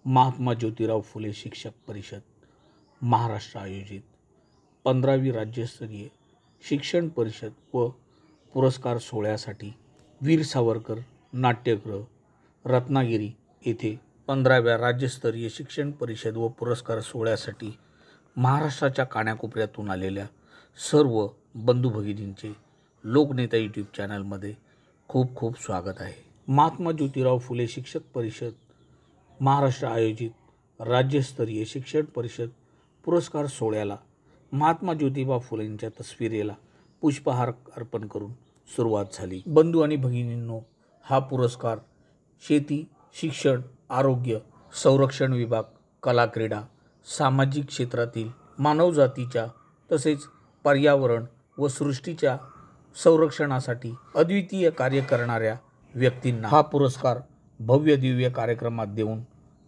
महात्मा ज्योतिराव फुले शिक्षक परिषद महाराष्ट्र आयोजित 15वी राज्यस्तरीय शिक्षण परिषद व पुरस्कार सोहळ्यासाठी वीर सावरकर नाट्यगृह रत्नागिरी येथे 15व्या राज्यस्तरीय शिक्षण परिषद व पुरस्कार सोहळ्यासाठी महाराष्ट्राच्या कानाकोपऱ्यातून आलेल्या सर्व बंधू भगिनींचे लोकनेता यूट्यूब चॅनलमध्ये खूप खूप स्वागत आहे। महात्मा ज्योतिराव फुले शिक्षक परिषद महाराष्ट्र आयोजित राज्यस्तरीय शिक्षण परिषद पुरस्कार सोहळ्याला महात्मा ज्योतिबा फुलेंच्या तस्वीरेला पुष्पहार अर्पण करून सुरुवात झाली। बंधू आणि भगिनींनो, हा पुरस्कार शेती, शिक्षण, आरोग्य, संरक्षण विभाग, कला, क्रीडा, सामाजिक क्षेत्रातील मानवजातीच्या तसेच पर्यावरण व सृष्टीच्या संरक्षणासाठी अद्वितीय कार्य करणाऱ्या व्यक्तींना हा पुरस्कार भव्य दिव्य कार्यक्रमात देऊन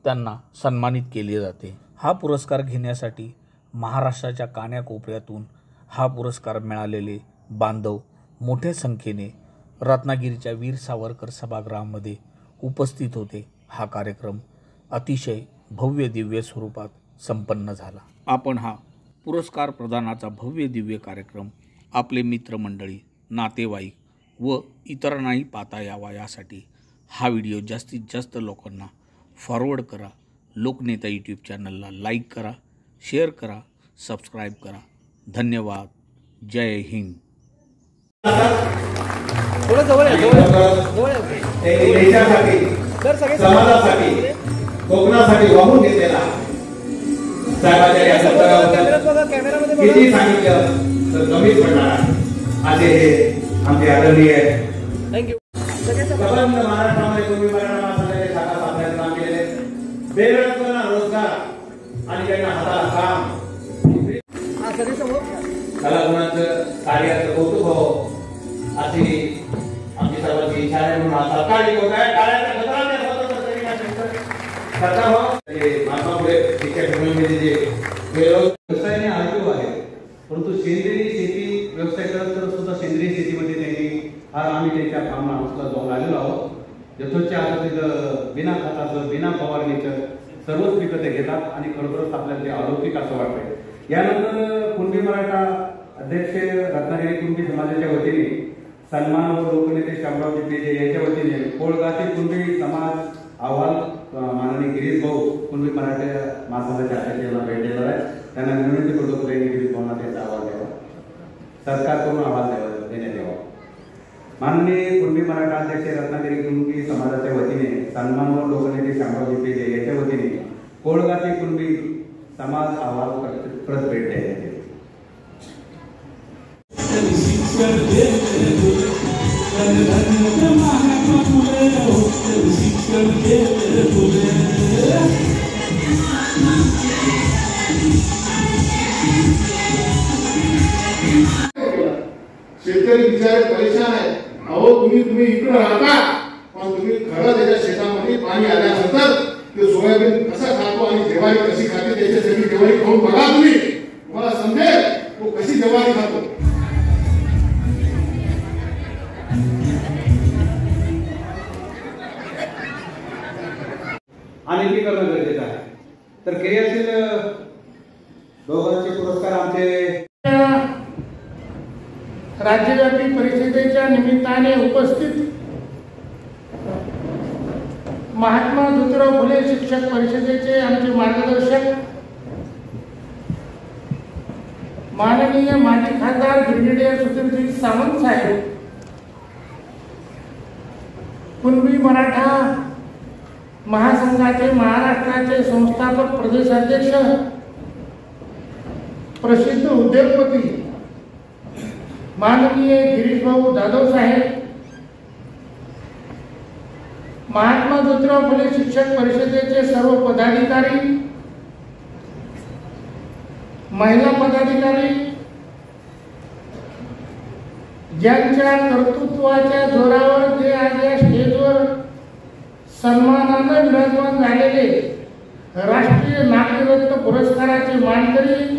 त्यांना सन्मानित केले जाते। हा पुरस्कार घेण्यासाठी महाराष्ट्राच्या कानाकोपऱ्यातून हा पुरस्कार मिळालेले बांधव मोठ्या संख्येने रत्नागिरीच्या वीर सावरकर सभागृहामध्ये उपस्थित होते। हा कार्यक्रम अतिशय भव्य दिव्य स्वरूपात संपन्न झाला। आपण हा पुरस्कार प्रदानाचा भव्य दिव्य कार्यक्रम आपले मित्रमंडळी, नातेवाईक व इतरांनाही पाहता यावा यासाठी हा व्हिडिओ जास्तीत जास्त लोकांना फॉरवर्ड करा। लोकनेता यूट्यूब चॅनलला लाईक करा, शेअर करा, सबस्क्राईब करा। धन्यवाद। जय हिंद। समाजासाठी कोकणासाठी वाहून घेतलेला किती सांगितलं तर कमीच पडणार असे हे आमचे आदरणीय थँक्यू महाराष्ट्रामध्ये पूर्वी मराठा समाजाचे शाखा स्थापनेचे काम केलेले, बेरोजगारांना रोजगार आणि त्यांना हाताला काम, कलागुणांचं कार्याचं कौतुक हो अशी आमची सर्वांची इच्छा आहे। म्हणून सरकारी होत आहे टाळ्याचा गजराने सरकार हो महात्मा फुले शिक्षक भूमीमध्ये जे व्यवसायाने आर्थिक आहे, परंतु सेंद्रिय शेती व्यवसाय करत सुद्धा सेंद्रिय शेतीमध्ये त्यांनी आज आम्ही त्यांच्या कामाला जाऊन आलेलो आहोत। यथोचित आता तिथं बिना खताचं बिना फवारणीचं सर्वच पिकं ते घेतात आणि खरोखरच आपल्याला ते अलौकिक असं वाटतंय। यानंतर कुणबी मराठा अध्यक्ष रत्नागिरी कुणबी समाजाच्या वतीने सन्मान व लोकनेते शामराव पेजे यांच्या वतीने कोळगाची कुणबी समाज अहवाल माननीय गिरीश भाऊ कुणबी मराठा महासंघाचे अध्यक्षांना भेट देणार आहे। त्यांना विनंती करतो की गिरीश भाऊंना त्यांचा अहवाल द्यावा, सरकारकडून अहवाल देण्यात यावा। माननीय कुणबी मराठा अध्यक्ष रत्नागिरी कुणबी समाजाच्या वतीने सन्मान व लोकनेते शामराव पेजे यांच्या वतीने कोळगाची कुणबी समाज अहवाल प्रत भेट देण्यात येते। शेतकरी बिचारे परेशान आहेत। अहो तुम्ही इकडे राहता, पण तुम्ही खरं त्याच्या शेतामध्ये पाणी आल्यानंतर ते सोयाबीन कसा खातो आणि ज्वारी कशी खाते त्याच्यासाठी ज्वारी खाऊन बघा तुम्ही, तुम्हाला समजेल तो कशी ज्वारी खातो। आणि ती करणं गरजेचं आहे। तर क्रियाशील दोघांचे पुरस्कार आमचे राज्यव्यापी परिषदेच्या निमित्ताने उपस्थित महात्मा ज्योतिराव फुले शिक्षक परिषदेचे आमचे मार्गदर्शक माननीय माजी खासदार ब्रिगेडियर सुधीरजी सावंत साहेब, कुणबी मराठा महासंघाचे महाराष्ट्राचे संस्थापक प्रदेशाध्यक्ष, प्रसिद्ध उद्योगपती माननीय गिरीश भाऊ जाधव साहेब, महात्मा ज्योतिराव फुले शिक्षक परिषदेचे सर्व पदाधिकारी, महिला पदाधिकारी, ज्यांच्या कर्तृत्वाच्या जोरावर जे आज या स्टेजवर सन्मानाने विराजमान झालेले राष्ट्रीय नाट्यरत्न पुरस्काराचे मानकरी,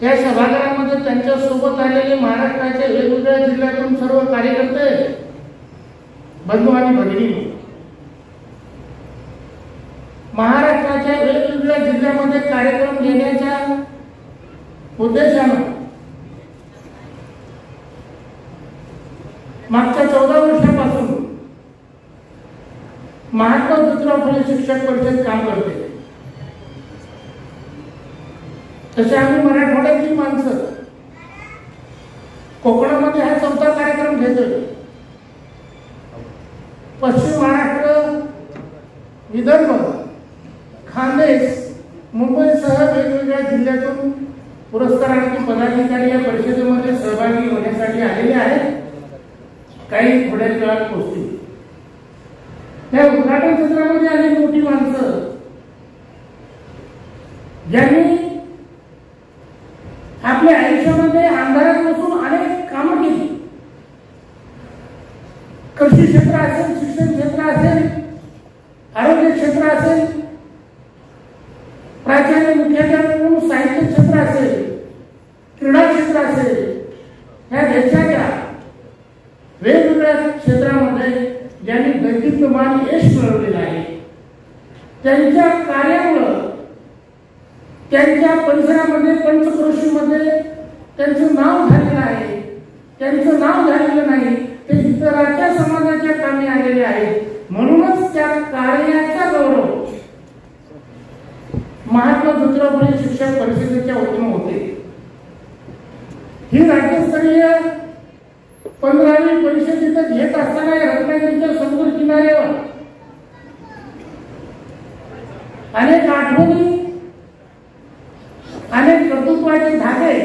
या सभागृहामध्ये त्यांच्या सोबत आलेले महाराष्ट्राच्या वेगवेगळ्या जिल्ह्यातून सर्व कार्यकर्ते, बंधू आणि भगिनी, महाराष्ट्राच्या वेगवेगळ्या जिल्ह्यामध्ये कार्यक्रम घेण्याच्या उद्देशानं मागच्या 14 वर्षापासून महात्मा ज्योतिराव फुले शिक्षक परिषद काम करते. तसे आम्ही मराठवाड्यातली माणसं कोकणामध्ये हा 4था कार्यक्रम घेतोय. पश्चिम महाराष्ट्र, विदर्भ, खानदेश, मुंबईसह वेगवेगळ्या जिल्ह्यातून पुरस्कारार्थी पदाधिकारी या परिषदेमध्ये सहभागी होण्यासाठी आलेले आहेत. काही थोड्याच वेळात पोहोचतील. त्या उद्घाटन सत्रामध्ये अनेक मोठी माणसं ज्यांनी आपल्या आयुष्यामध्ये अंधारात बसून अनेक कामं केली. कृषी क्षेत्र असेल, शिक्षण क्षेत्र असेल, आरोग्य क्षेत्र असेल, प्राचार्य मुख्याध्यापक म्हणून साहित्य क्षेत्र असेल, क्रीडा क्षेत्र असेल, या देशाच्या वेगवेगळ्या क्षेत्रामध्ये ज्यांनी दैदिप्यमान यश मिळवलेलं आहे. त्यांच्या कार्यामुळं त्यांच्या परिसरामध्ये, पंचक्रोशीमध्ये त्यांचं नाव झालेलं आहे. त्यांचं नाव झालेलं नाही, ते इतरांच्या समाजाच्या कामी आलेले आहेत. म्हणूनच त्या कार्याचा गौरव महात्मा ज्योतिराव फुले शिक्षक परिषदेच्या वतीनं होते. ही राज्यस्तरीय 15वी परिषद इथं घेत असताना रत्नागिरीच्या समुद्र किनाऱ्यावर अनेक आठवणी, अनेक कर्तृत्वाचे धागे,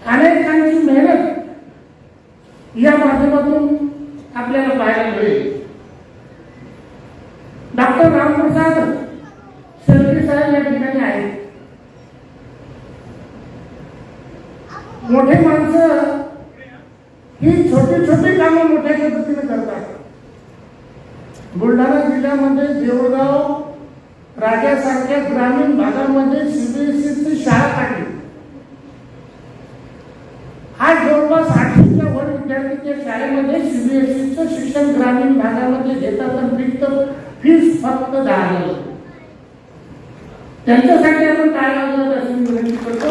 अनेकांची मेहनत या माध्यमातून आपल्याला पाहायला मिळेल. डॉक्टर रामप्रसाद शेळके साहेब या ठिकाणी आहेत. मोठे माणसं ही छोटी छोटी कामं मोठ्या पद्धतीने करतात. बुलढाणा जिल्ह्यामध्ये देऊळगाव, राजासारख्या ग्रामीण भागामध्ये सीबीएसईची शाळा काढली. आज जवळपास 800च्या वर विद्यार्थी त्या शाळेमध्ये सीबीएसईचं शिक्षण ग्रामीण भागामध्ये घेतात आणि फीस फक्त 10,000. त्यांच्यासाठी आपण काय वाजवत अशी विनंती करतो.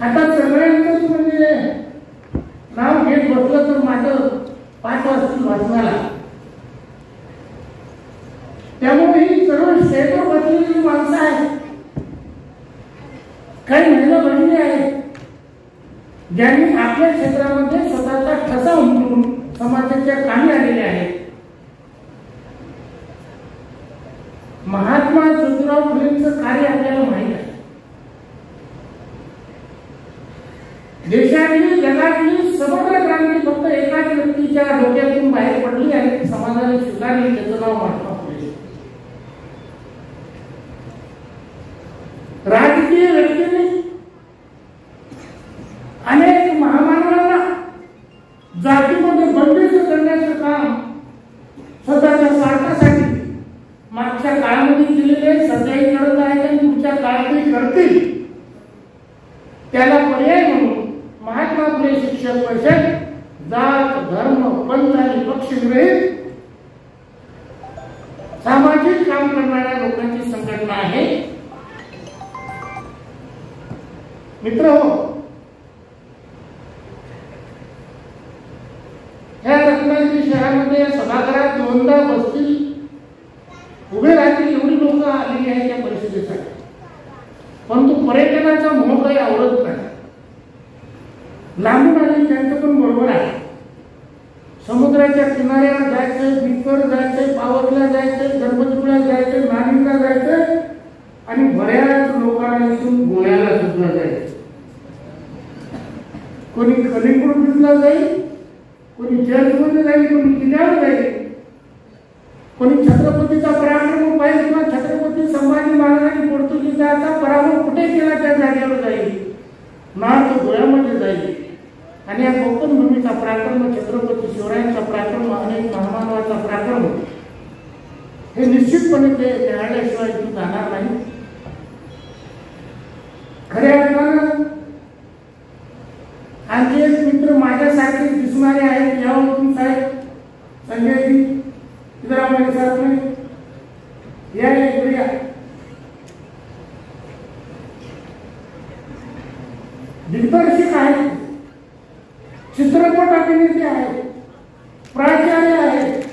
आता सगळ्यांचं म्हणजे नाव घेत बसलं तर माझं 5 वाजतील वाचनाला. त्यामुळे ही सर्व स्टेटवर बसलेली माणसं आहेत. काही महिला भगिनी आहेत ज्यांनी आपल्या क्षेत्रामध्ये स्वतःचा ठसा उमटून समाजाच्या कामी आलेले आहेत. महात्मा ज्योतिराव फुलेंचं कार्य आपल्याला माहीत आहे. देशातली, जगातली समग्र क्रांती फक्त एकाच व्यक्तीच्या डोक्यातून बाहेर पडली आणि समाजाने स्वीकारली. त्याचं नाव महात्मा फुले. राजकीय व्यक्तींनी अनेक महामानवांना जातीमध्ये बंदिस्त करण्याचं काम स्वतःच्या स्वार्थासाठी मागच्या काळामध्ये केलेले, सध्याही करत आहेत आणि पुढच्या काळातही करतील. त्याला पर्याय म्हणून महात्मा फुले शिक्षक परिषद जात, धर्म, पंथ आणि पक्षविरहित सामाजिक काम करणाऱ्या लोकांची संघटना आहे. मित्रहो, या रत्नागिरी शहरामध्ये सभागृहात 2दा बसतील, उभे राहतील एवढी लोक आलेली आहेत त्या परिषदेसाठी. परंतु पर्यटनाचा मोह काही आवडत नाही. लांबून आले त्यांचं पण बरोबर आहे. समुद्राच्या किनाऱ्यावर जायचंय, बीचवर जायचंय, पावसला जायचंय, गणपतीपुळ्याला जायचंय, नाशिकला जायचंय आणि बऱ्याच लोकांना इथून गोव्याला सुद्धा जायचं. कोणी कलिंगूट बीचला जाईल, कोणी चर्चमध्ये जाईल, कोणी किल्ल्यावर जाईल, कोणी छत्रपतीचा पराक्रम पाहिजे किंवा छत्रपती संभाजी महाराजांनी पोर्तुगीजाचा पराभव कुठे केला त्या जागेवर जाईल. नॉर्थ गोव्यामध्ये जाईल आणि या कोकण भूमीचा पराक्रम, छत्रपती शिवरायांचा पराक्रम, अनेक महामानवाचा पराक्रम हे निश्चितपणे ते न्यायालयाशिवाय इथून जाणार नाही. खऱ्या अर्थानं आणखी एक मित्र माझ्यासारखे दिसणारे आहेत. यावरून साहेब चित्रपट अभिनेते आहेत, प्राचार्य आहेत,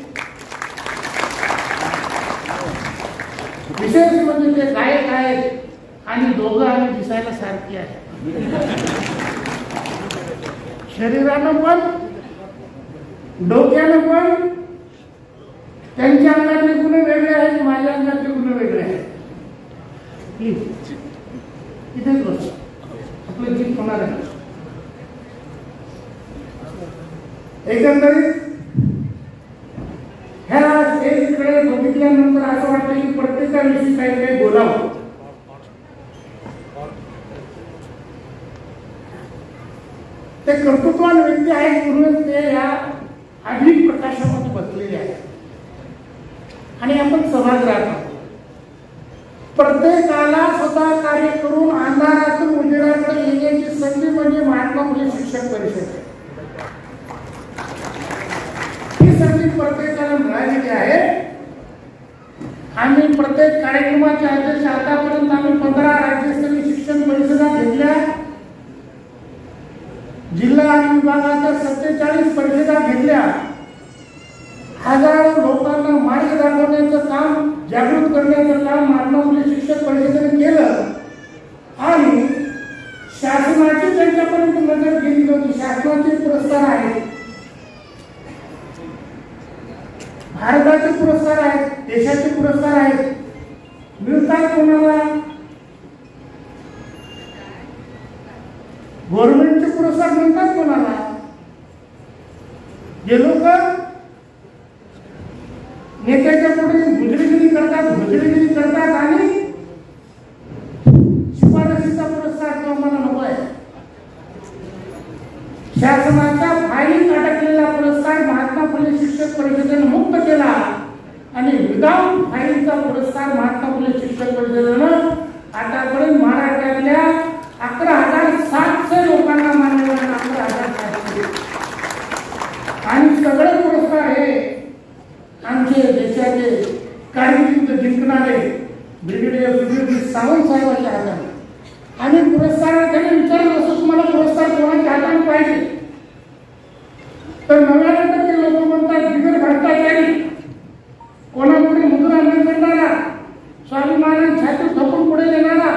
विशेष म्हणजे ते गायक आहेत आणि दोघं आम्ही दिसायला सारखी आहे. शरीरानं पण डोक्यानं पण त्यांच्या अंगातले गुण वेगळे आहेत, माझ्या अंगातले गुण वेगळे आहेत. इथेच बस आपलं गीत होणार आहे. एकंदरीत ह्या स्टेजकडे बघितल्यानंतर असं वाटतं की प्रत्येकाविषयी काही काही बोलावं. ते कर्तृत्वान व्यक्ती आहेत म्हणून ते या अधिक प्रकाशामध्ये बसलेले आहेत आणि आपण सभागृहात आहोत. प्रत्येकाला स्वतः कार्य करून अंधारातून उजेडाकडे येण्याची संधी म्हणजे महात्मा फुले शिक्षक परिषद आहे. ही संधी प्रत्येकाला मिळालेली आहे. आम्ही प्रत्येक कार्यक्रमाच्या अध्यक्ष आतापर्यंत आम्ही 15 राज्यस्तरीय शिक्षण परिषदा घेतल्या, जिल्हा आणि विभागाच्या 47 परिषदा घेतल्या, हजारो लोकांना मार्ग दाखवण्याचं काम, जागृत करण्याचं काम महात्मा फुले शिक्षक परिषदेने केलं आणि शासनाची त्यांच्यापर्यंत नजर गेली होती. शासनाचे पुरस्कार आहेत, भारताचे पुरस्कार आहेत, देशाचे पुरस्कार आहेत. मिळतात कोणाला? गव्हर्नमेंटचे पुरस्कार मिळतात कोणाला? जे लोक नेत्याच्या पुढे भुजरीगिरी करतात आणि शिफारसीचा पुरस्कार तो आम्हाला नको आहे. शासनाच्या फाईलीत अडकलेला पुरस्कार महात्मा फुले शिक्षक परिषदेने मुक्त केला आणि विदाऊट फाईलचा पुरस्कार महात्मा फुले शिक्षक परिषदेनं आतापर्यंत महाराष्ट्रातल्या 11,700 लोकांना मान्यवर 11,700 आणि सगळे पुरस्कार हे आमचे देशाचे कारकिर्द जिंकणारे ब्रिगेडियर सुधीर सावंत साहेबांच्या हाताने. आणि पुरस्काराने विचारलं असं तुम्हाला पुरस्कार कोणाच्या हाताने पाहिजे तर 99% लोक म्हणतात बिगर भ्रष्टाचारी, कोणापुढे मुद्रा न करणारा, स्वाभिमानाने छाती ठोकून पुढे येणारा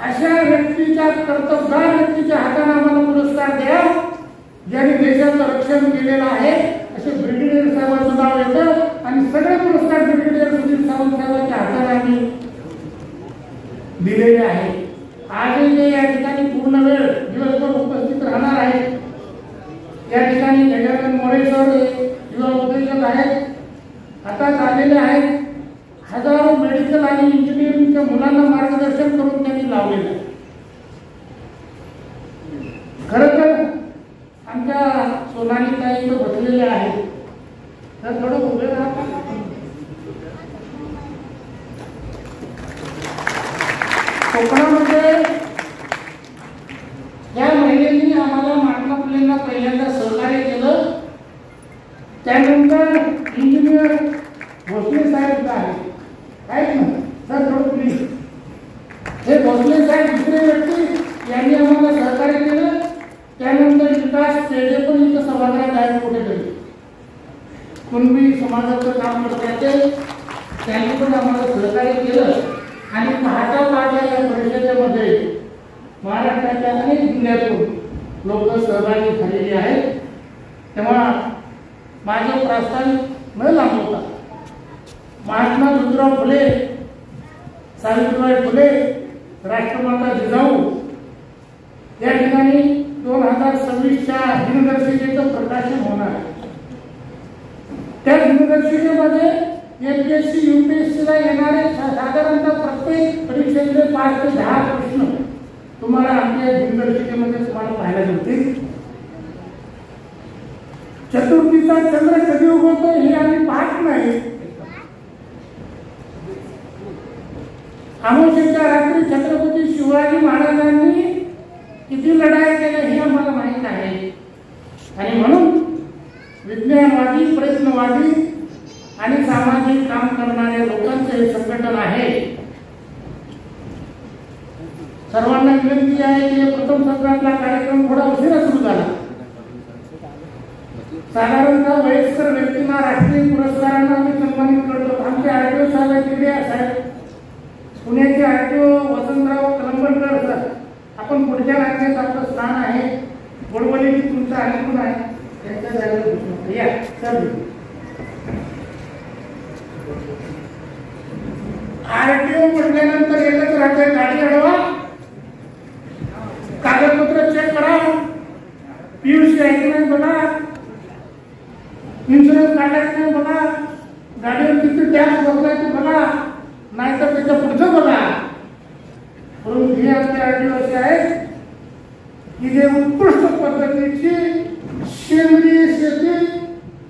अशा व्यक्तीच्या, कर्तबगार व्यक्तीच्या हाताने आम्हाला पुरस्कार द्या ज्यांनी देशाचं रक्षण केलेलं आहे. असे ब्रिगेडियर साहेबांचं नाव येतं आणि सगळे पुरस्कार ब्रिगेडियर सुधीर सावंत साहेबांच्या हाताने आम्ही दिलेले आहे. आजही ते या ठिकाणी पूर्ण वेळ दिवसभर उपस्थित राहणार आहेत. या ठिकाणी गजानन मोरे सर युवा उद्योजक आहेत, आता आलेले आहेत. हजारो मेडिकल आणि इंजिनिअरिंगच्या मुलांना मार्गदर्शन करून त्यांनी लावलेलं आहे. खरं तर आमच्या सोनाली ताई इथं बसलेल्या आहेत, तर थोडं उभे राहा. कोकणामध्ये या महिलेने आम्हाला महात्मा फुलेंना पहिल्यांदा सहकार्य केलं. त्यानंतर इंजिनियर भोसले साहेब आहेत ना सर, थोडं प्लीज. हे भोसले साहेब दुसरे व्यक्ती यांनी आम्हाला सहकार्य केलं. त्यानंतर विकास पेढे पण इथं सभागृहात आहेत कुठेतरी, कुणबी समाजाचं काम करतात, त्यांनी पण आम्हाला सहकार्य केलं. आणि पाहता पाहता या परिषदेमध्ये महाराष्ट्राच्या अनेक जिल्ह्यातून लोक सहभागी झालेली आहेत. तेव्हा माझं प्रास्ताविक न लांबवता महात्मा ज्योतिराव फुले, सावित्रीबाई फुले, राष्ट्रमाता जिजाऊ या ठिकाणी 2026च्या दिनदर्शिकेचं प्रकाशन होणार आहे. त्या दिनदर्शिकेमध्ये एमपीएससी यूपीएससीला येणारे साधारणतः प्रत्येक परीक्षेतले 5 ते 10 प्रश्न तुम्हाला आमच्या दिनदर्शिकेमध्ये तुम्हाला पाहायला मिळतील. चतुर्थीचा चंद्र कधी उगवतो हे आम्ही पाहत नाही. अमावस्येच्या रात्री छत्रपती शिवाजी महाराजांनी किती लढाई केल्या हे आम्हाला माहीत आहे. आणि म्हणून विज्ञानवादी, प्रयत्नवादी आणि सामाजिक काम करणाऱ्या लोकांचे हे संघटन आहे. सर्वांना विनंती आहे की प्रथम सत्रातला कार्यक्रम थोडा उशिरा सुरू झाला, साधारणतः वयस्कर व्यक्तींना राष्ट्रीय पुरस्कारांना आम्ही सन्मानित करतो. आमचे आरटीओ साहेब तिकडे साहेब, पुण्याचे आरटीओ वसंतराव कलंबरकर सर, आपण पुढच्या राज्यात आपलं स्थान आहे. वडवली तुमचं अनुकूल आहे, त्यांच्या जागेवर या सर. आरटीओ म्हटल्यानंतर एकच राहते, गाडी अडवा, कागदपत्र चेक करा, पीयूसी आहे की नाही बघा, इन्शुरन्स काढायचं नाही बघा, गाडीवर किती टॅक्स बघायचं बघा, नाहीतर त्याच्या पुढचं बघा. परंतु हे आमचे आरटीओ असे आहेत की जे उत्कृष्ट पद्धतीची सेंद्रिय शेती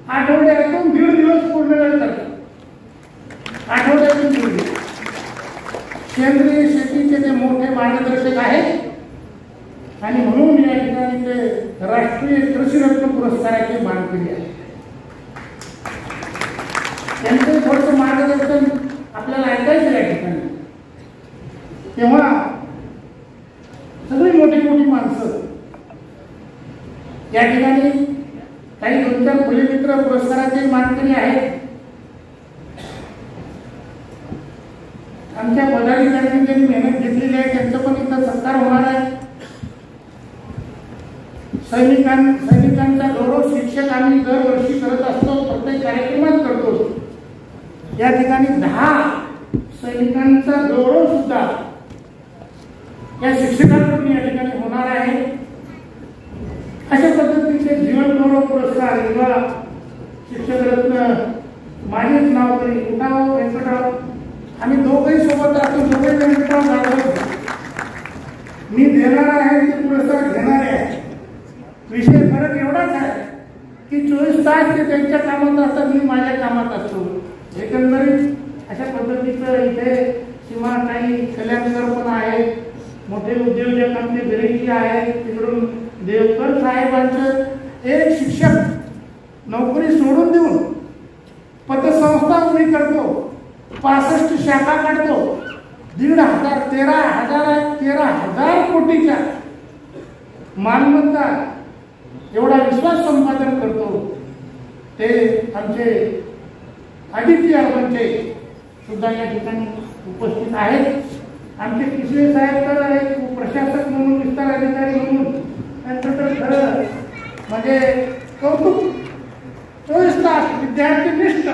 आठवड्यातून 1.5 दिवस पूर्ण करतात. आठवड्यातून 1.5 दिवस सेंद्रिय शेतीचे ते मोठे मार्गदर्शक आहेत आणि म्हणून या ठिकाणी ते राष्ट्रीय कृषीरत्न पुरस्काराची मानकरी आहे. त्यांचे थोडंसं मार्गदर्शन आपल्याला ऐकायचं या ठिकाणी. तेव्हा सगळी मोठी मोठी माणसं या ठिकाणी, काही 2-4 फुलेमित्र पुरस्काराचे मानकरी आहेत. आमच्या पदाधिकाऱ्यांनी ज्यांनी मेहनत घेतलेली आहे त्यांचं पण इथं सत्कार होणार आहे. सैनिकांचा गौरव शिक्षक आम्ही दरवर्षी करत असतो, प्रत्येक कार्यक्रमात करतो. या ठिकाणी 10 सैनिकांचा गौरव सुद्धा या शिक्षकांकडून या ठिकाणी होणार आहे. अशा पद्धतीचे जीवन गौरव पुरस्कार किंवा शिक्षक रत्न, माझेच नाव तरी उठाव व्यंकटराव, आम्ही दोघंही सोबत राहतो, दोघे व्यंकटराव जाधव. मी देणारा आहे, ते पुरस्कार घेणारे आहे. विषय फरक एवढाच आहे की 24 तास ते त्यांच्या कामात असतात, मी माझ्या कामात असतो. एकंदरीत अशा पद्धतीचं इथे सीमा काही कल्याणकर पण आहे, मोठे उद्योजक आमचे बिरेची आहे, तिकडून देवकर साहेबांचं एक शिक्षक नोकरी सोडून देऊन पतसंस्था उभी करतो, 65 शाखा काढतो, 13,000 कोटीच्या मालमत्ता एवढा विश्वास संपादन करतो. ते आमचे आदित्य अर्बनचे सुद्धा या ठिकाणी उपस्थित आहेत. आमचे किसवे साहेब तर एक प्रशासक म्हणून, विस्तार अधिकारी म्हणून त्यांचं तर खरं म्हणजे कौतुक. 24 तास विद्यार्थीनिष्ठ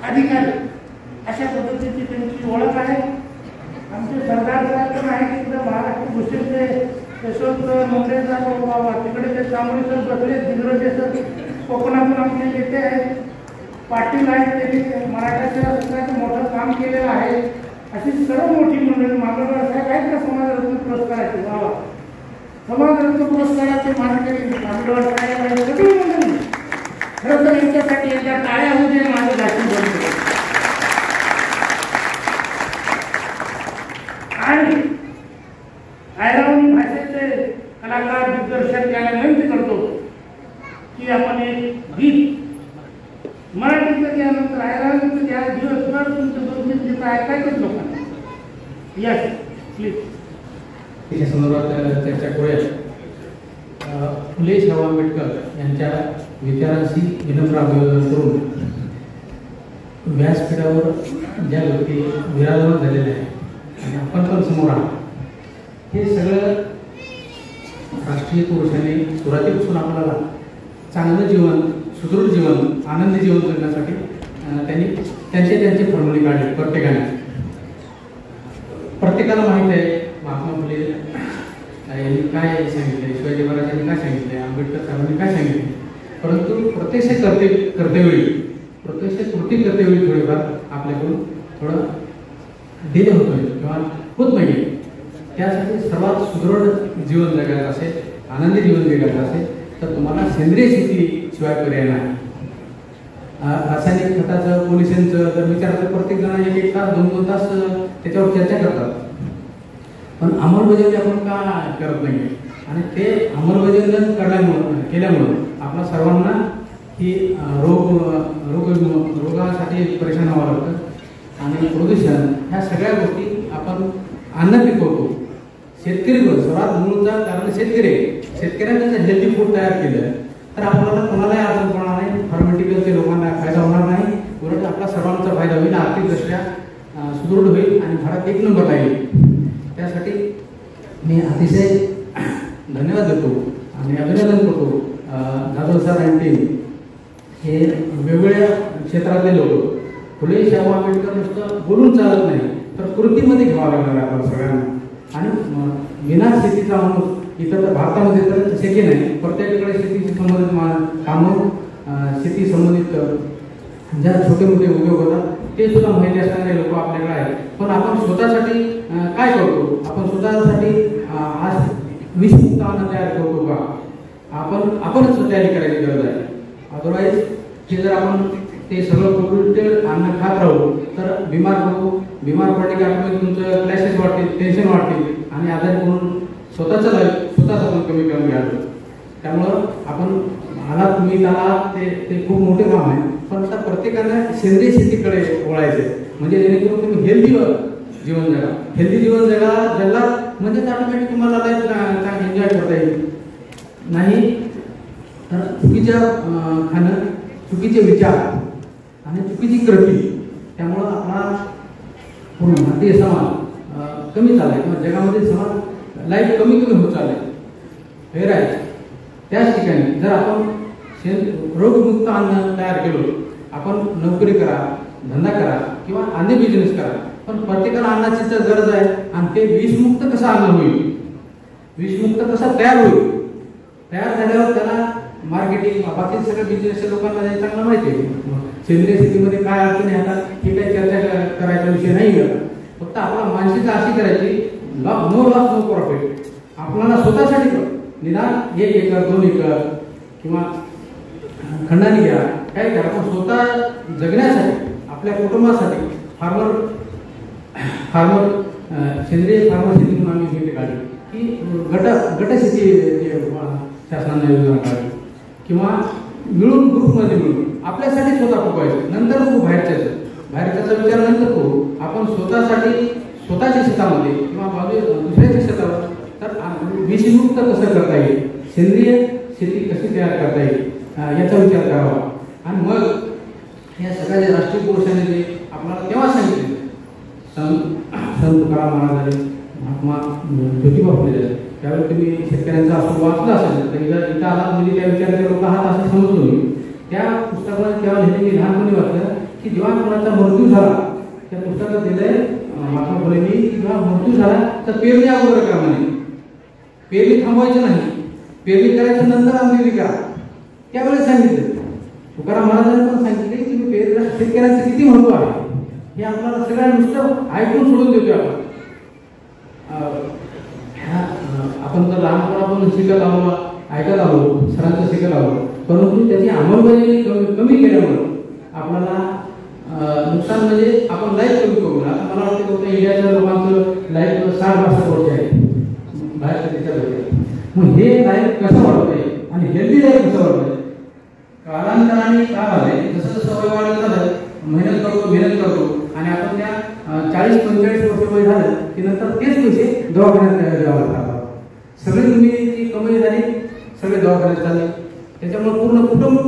अधिकारी अशा पद्धतीची त्यांची ओळख आहे. आमचे सरदार साहेब पण आहे तिकडे महाराष्ट्र भूषणचे यशवंत मुंडेचा बाबा, तिकडे ते चांबळे सर बसले, दिग्रजे सर कोकणातून आमचे नेते आहेत. पाटील आहेत, त्यांनी मराठ्याच्या क्षेत्रात मोठं काम केलेलं आहे. अशी सर्व मोठी मंडळी, मांडवकर साहेब आहेत का समाजरत्न पुरस्काराचे, बाबा समाजरत्न पुरस्काराचे मानकरी मांडवकर साहेब आहेत. सगळी मंडळी खरं तर यांच्यासाठी एकदा टाळ्या होऊ दे, माझं भाषण बनतो. आणि ऐरावणी भाषेचे कलाकार दिग्दर्शक याला विनंती करतो की आपण एक गीत मराठीचं त्यानंतर ऐरावणीचं त्या दिवसभर तुमचं 2-3 गीत ऐकायचंच लोकांना. Yes please. या संदर्भात चर्चा करूया. फुले शाहू आंबेडकर यांच्या विचारांशी विनम्र अभिवादन करून व्यासपीठावर ज्या गोष्टी विराजमान झालेल्या आहेत आणि आपण पण समोर आहात, हे सगळं राष्ट्रीय पुरुषांनी सुरुवातीपासून आपल्याला चांगलं जीवन, सुदृढ जीवन, आनंदी जीवन जगण्यासाठी त्यांनी त्यांचे फॉर्म्युले काढले. प्रत्येकाला माहीत आहे महात्मा फुले यांनी काय सांगितले, शिवाजी महाराजांनी काय सांगितले, आंबेडकर साहेबांनी काय सांगितले. परंतु प्रत्यक्ष कर्तव्यवेळी प्रत्यक्ष कृती कर्तव्यवेळी थोडेफार आपल्याकडून थोडं डिले होतोय किंवा होत नाही. त्यासाठी सर्वात सुदृढ जीवन जगायचं असेल, आनंदी जीवन जगायचं असेल तर तुम्हाला सेंद्रिय शेतीशिवाय पर्याय नाही. रासायनिक खताचं, पोलिसांचं जर विचारायचं, प्रत्येक जण 1-1 तास 2-2 तास त्याच्यावर चर्चा करतात, पण अंमलबजावणी आपण का करत नाही. आणि ते अंमलबजावणी केल्यामुळं आपल्या सर्वांना ही रोगासाठी परेशान व्हावं लागतं. आणि प्रदूषण ह्या सगळ्या गोष्टी आपण अन्न पिकवतो, शेतकरी सर्वात मूळचा कारण शेतकऱ्याने जर हेल्दी फूड तयार केलं तर आपल्याला कोणालाही अडचण पडणार आर्थिकदृष्ट्या सुदृढ होईल आणि भारत एक नंबरला येईल. त्यासाठी मी अतिशय धन्यवाद देतो आणि अभिनंदन करतो जाधव सर आणि टीम. हे वेगवेगळ्या क्षेत्रातले लोक. फुले शाहू आंबेडकर नुसतं बोलून चालत नाही तर कृतीमध्ये घ्यावं लागणार आहे आपल्याला सगळ्यांना. आणि विना शेतीचा माणूस इतर तर भारतामध्ये तर शक्य नाही. प्रत्येकाकडे शेतीशी संबंधित कामं, शेती संबंधित ज्या छोटे मोठे उद्योग होतात ते सुद्धा माहिती असणारे लोक आपल्याकडे आहेत. पण आपण स्वतःसाठी काय करतो? आपण स्वतःसाठी आज विषमुक्त अन्न तयार करतो का? आपणच तयारी करायची गरज आहे. अदरवाईज हे जर आपण ते सगळं पोल्युटेड अन्न खात राहू तर बिमार पडू. बिमार पडले की आपण तुमचं क्लॅशेस वाढतील, टेन्शन वाढतील आणि आजारी पडून स्वतःचं आपण कमी करून घ्यावं. त्यामुळं आपण आला तुम्ही त्याला ते खूप मोठे काम आहे. पण आता प्रत्येकानं सेंद्रिय शेतीकडे वळायचं म्हणजे जेणेकरून तुम्ही हेल्दी जीवन जगा. हेल्दी जीवन जगला म्हणजे ऑटोमॅटिक तुम्हाला लाईफ एन्जॉय करता येईल. नाही तर चुकीच्या खाणं, चुकीचे विचार आणि चुकीची कृती त्यामुळं आपला पूर्ण भारतीय समाज कमी चाललाय किंवा जगामध्ये समाज लाईफ कमी होत चाललाय. हे आहे. त्याच ठिकाणी जर आपण रोगमुक्त अन्न तयार केलो, आपण नोकरी करा, धंदा करा किंवा अन्य बिझनेस करा, पण प्रत्येकाला अन्नाची तर गरज आहे. आणि ते विषमुक्त कसं अन्न होईल, विषमुक्त कसा तयार होईल, तयार झाल्यावर त्याला मार्केटिंग बाकी सगळ्या बिझनेस लोकांना चांगलं माहिती आहे. सेंद्रिय शेतीमध्ये काय अडचणी येतात ही काही चर्चा करायचा विषय नाही आहे. फक्त आपला मानसिकता अशी करायची नो लॉस नो प्रॉफिट. आपल्याला स्वतःसाठी निदान 1 एकर 2 एकर किंवा खंडाने घ्या, काय करा, पण स्वतः जगण्यासाठी आपल्या कुटुंबासाठी फार्मर सेंद्रिय फार्मर शेती म्हणून आम्ही घेतली काढली की गट शेती शासनाने योजना काढली किंवा मिळून ग्रुपमध्ये मिळून आपल्यासाठी स्वतः फुकवायचं. नंतर खूप बाहेरच्याचा विचार नंतर करू. आपण स्वतःसाठी स्वतःच्या शेतामध्ये किंवा दुसऱ्याच्या शेतावर तर विषमुक्त कसं करता येईल, सेंद्रिय शेती कशी तयार करता येईल याचा विचार करावा. आणि मग या सगळ्या जे राष्ट्रीय पुरुषांनी जे आपल्याला तेव्हा सांगितले, संत तुकाराम महाराज झाले, महात्मा ज्योतिबा फुले झाले, त्यावेळी तुम्ही शेतकऱ्यांचा असं वाचलं असेल तर इथं आला म्हणजे त्या विचाराचे लोक आहात असं समजलो मी. त्या पुस्तकाला तेव्हा लिहिले मी लहानपणी वाचलं की जेव्हा कोणाचा मृत्यू झाला त्या पुस्तकात दिलंय महात्मा फुलेंनी की जेव्हा मृत्यू झाला तर पेरणी अगोदर करा म्हणे. पेरणी थांबवायची नाही, पेरणी करायच्या नंतर आंदोलन करा. त्यावेळेस सांगितलं. तुकाराम महाराजांनी पण सांगितले की पेरणी शेतकऱ्यांचं किती महत्व आहे हे आपल्याला सगळ्यांना नुसतं ऐकून सोडून देतोय आपण. आपण तर लहानपणापासून शिकत आलो, ऐकत आलो, सरांचं शिकत आलो, परंतु त्याची अंमलबजावणी कमी केल्यामुळे आपल्याला नुकसान म्हणजे आपण लाईफ कमी करू. आता मला वाटतं होतं इंडियाच्या लोकांचं लाईफ 60-62 वर्ष आहे बाहेरच्या देशात. मग हे लाईफ कसं वाढतंय आणि हेल्दी लाईफ कसं वाढतंय कालांतराने काय झालंय, जसं जसं वय वाढत झालं मेहनत करतो आणि आपण त्या 40-45 वर्ष वय झालं की नंतर तेच पैसे दवाखान्यात द्यावं लागतात. सगळी तुम्ही जी कमाई झाली सगळे दवाखान्यात झाले, त्याच्यामुळे पूर्ण कुटुंब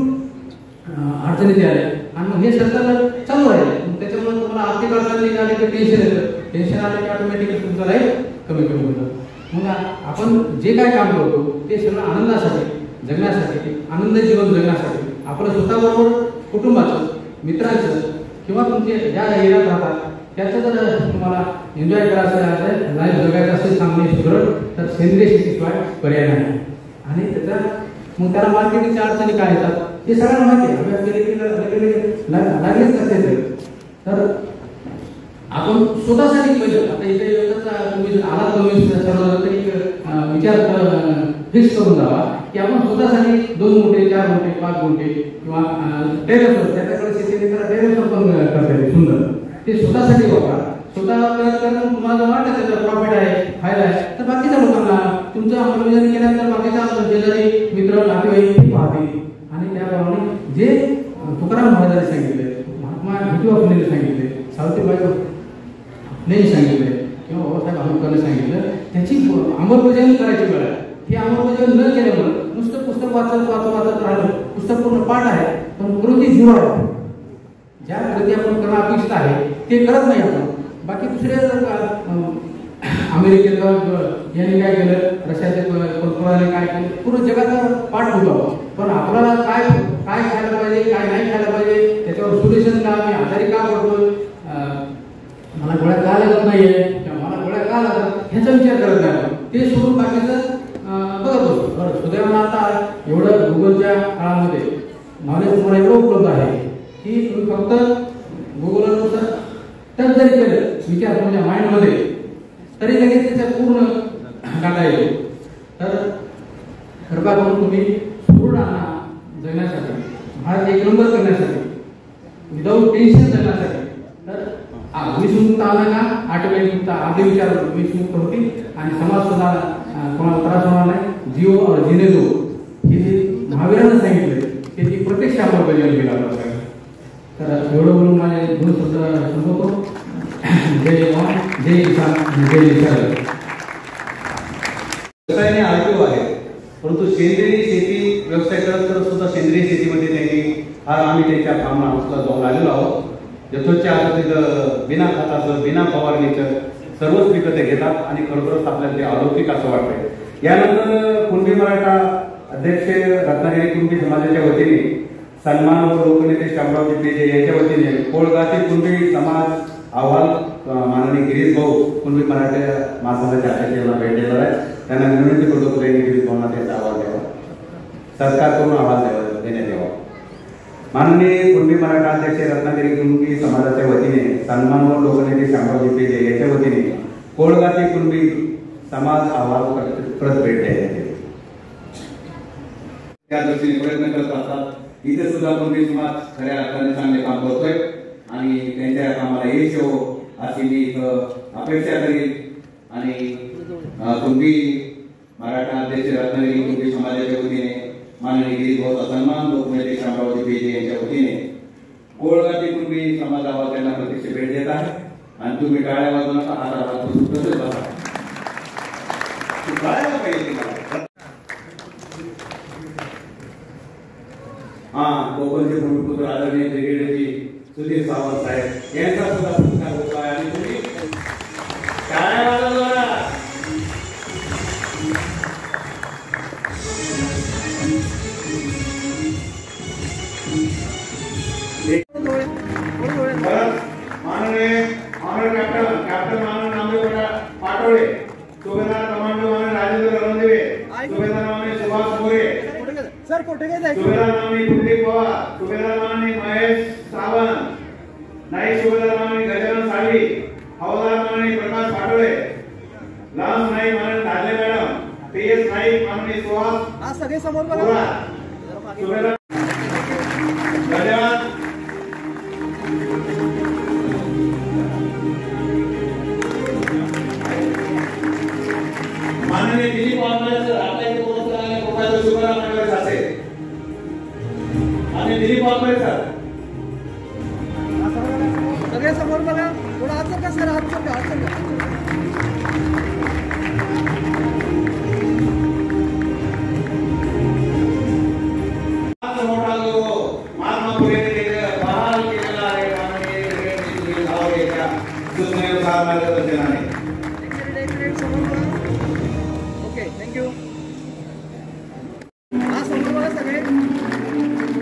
अडचणीत आले आणि मग हे सरकारला चालू आहे. त्याच्यामुळे तुम्हाला आर्थिक अडचणी आले की टेन्शन येतं, टेन्शन आलं की ऑटोमॅटिकली तुमचं लाईफ कमी होतं. मग आपण जे काय काम करतो ते सगळं आनंदासाठी, जगण्यासाठी, आनंद जीवन जगण्यासाठी, आपलं स्वतःबरोबर कुटुंबाचं, मित्रांचं किंवा तुमचे ज्या एरियात राहतात त्याचं जर तुम्हाला एन्जॉय करायचं आहे, लाईफ जगायचं असेल चांगली सुदृढ, तर सेंद्रिय शेतीशिवाय पर्याय नाही. आणि त्याचा मग त्याला मार्केटिंगच्या अडचणी काय येतात हे सगळ्यांना माहिती आहे. अभ्यास केले की लागलेच करते. तर आपण स्वतःसाठी पहिलं आता इथे तुम्ही आलात तुम्ही सर्व विचार फिक्स करून जावा की आपण स्वतःसाठी 2 गुंठे 4 गुंठे 5 गुंठे किंवा टेरेसवर त्याच्याकडे शेती करा, टेरेसवर पण करता येते सुंदर. ते स्वतःसाठी वापरा. स्वतः तुम्हाला वाटतं त्याचा प्रॉफिट आहे, फायदा आहे, तर बाकीच्या लोकांना तुमचं अंमलबजावणी केल्यानंतर बाकीच्या शेजारी मित्र नातेवाईक पाहतील. आणि त्याप्रमाणे जे तुकाराम महाराजांनी सांगितले, महात्मा ज्योतिबा फुलेंनी सांगितले, सावित्रीबाई फुलेंनी सांगितले किंवा बाबासाहेब आंबेडकरांनी सांगितलं, त्याची अंमलबजावणी करायची वेळ आहे. ही अंमलबजावणी न केल्यामुळे नुसतं पुस्तक वाचत राहिलं, पुस्तक पूर्ण पाठ आहे पण कृती झिरो आहे. ज्या कृती आपण करणं अपेक्षित आहे ते करत नाही आपण. बाकी दुसरे अमेरिकेला यांनी काय केलं, रशियाचे पंतप्रधानाने काय केलं, पूर्ण जगाचा पाठ होतो. पण आपल्याला काय काय खायला पाहिजे, काय नाही खायला पाहिजे, त्याच्यावर सोल्युशन का, मी आजारी का पडतोय, मला गोळ्या का लागत नाहीये किंवा मला गोळ्या का लागतात ह्याचा विचार करत नाही. ते सोडून बाकीचं बघत असतो. बरं, सुदैवानं आता एवढं गुगलच्या काळामध्ये नॉलेज तुम्हाला एवढं उपलब्ध आहे की तुम्ही फक्त गुगलनुसार टच जरी केलं विचार तुमच्या माइंडमध्ये तरी लगेच त्याचा पूर्ण डाटा येतो. तर कृपा करून तुम्ही सुरूळांना जगण्यासाठी, भारत एक नंबर करण्यासाठी, विदाऊट टेन्शन जगण्यासाठी, तर विषमुक्त आला का ऑटोमॅटिक तुमचा आधी विचार विषमुक्त होती आणि समाज सुद्धा कोणाला त्रास होणार नाही. जिओ और जिने दो हे जे महावीरांना सांगितलं ते ती प्रत्यक्ष अंमलबजावणी केला पाहिजे. तर एवढं बोलून माझे दोन शब्द संपवतो. जय जवान, जय किसान, जय विचार. व्यवसायाने आरटीओ आहे, परंतु सेंद्रिय शेती व्यवसाय करत सुद्धा सेंद्रिय शेतीमध्ये त्यांनी आज आम्ही त्यांच्या फार्म हाऊसला जाऊन आलेलो आहोत. यथोच्या आता तिथं बिना खताचं, बिना फवारणीचं सर्वच पिकं ते घेतात आणि खरोखरच आपल्याला ते अलौकिक असं वाटतंय. यानंतर कुणबी मराठा अध्यक्ष रत्नागिरी कुणबी समाजाच्या वतीने सन्मान व लोकनेते शामरावजी पेजे यांच्या वतीने कोळगातील कुणबी समाज अहवाल माननीय गिरीश भाऊ कुणबी मराठा महासंघाच्या अध्यक्षांना भेट देणार आहे. त्यांना विनंती करतो की त्यांनी गिरीश भाऊंना त्यांचा अहवाल द्यावा, सत्कार करून अहवाल देण्यात यावा. माननीय कुणबी मराठा अध्यक्ष रत्नागिरी कुणबी समाजाच्या वतीने सन्मान व लोकनेते शामरावजी पेजे यांच्या वतीने कोळगातील कुणबी समाज अहवाल प्रत भेट देण्यात येते. त्या दृष्टीने प्रयत्न करत असतात. इथे सुद्धा कुणबी समाज खऱ्या अर्थाने चांगले काम करतोय आणि त्यांच्या कामाला यश येवो अशी मी अपेक्षा करीन. आणि कुणबी मराठा अध्यक्ष रत्नागिरी कुणबी समाजाच्या वतीने माननीय गिरीश भाऊचा सन्मान लोकनेते शामरावजी पेजे यांच्या वतीने कोळगातील कुणबी समाज अहवाल त्यांना प्रत्यक्ष भेट देत आहे. आणि तुम्ही टाळ्या वाजवू नका, हातात तसंच बसा, कळायला पाहिजे तुम्हाला. कोकणचे भूमिपुत्र आदरणीय ब्रिगेडियरजी सुधीर सावंत साहेब यांचा सुद्धा पुरस्कार होतो आहे आणि तुम्ही टाळ्या वाजवा. माननीय कॅप्टन माननीय नामदेव पाटोळे, सुभेदार कमांडो माननीय राजेंद्र रणदिवे, सुभेदार माननीय सुभाष मोरे, सुभेदार माननीय कुलदीप पवार, सुभेदार माननीय महेश सावंत, नाईक सुभेदार माननीय गजानन साळवी, हवालदार माननीय प्रकाश पाटोळे, लान्स नाईक माननीय धारले मॅडम, PS नाईक माननीय सुहास सगळे समोर बघा. सुभेदार धन्यवाद. माननीय दिलीप वाघमारे सर आता इथे पुरस्कार आले प्रोफेसर शिवराम नागरे साहेब आणि दिलीप वाघमारे सर सगळे समोर बघा. थोडा हात सरका सर, हात सरका, हात सरका. मोठा जो महात्मा फुलेंनी बहाल केलेला आहे माननीय गावच्या सूचनेनुसार मार्गदर्शनाने. Okay, thank you. हा समोर बघा सगळे.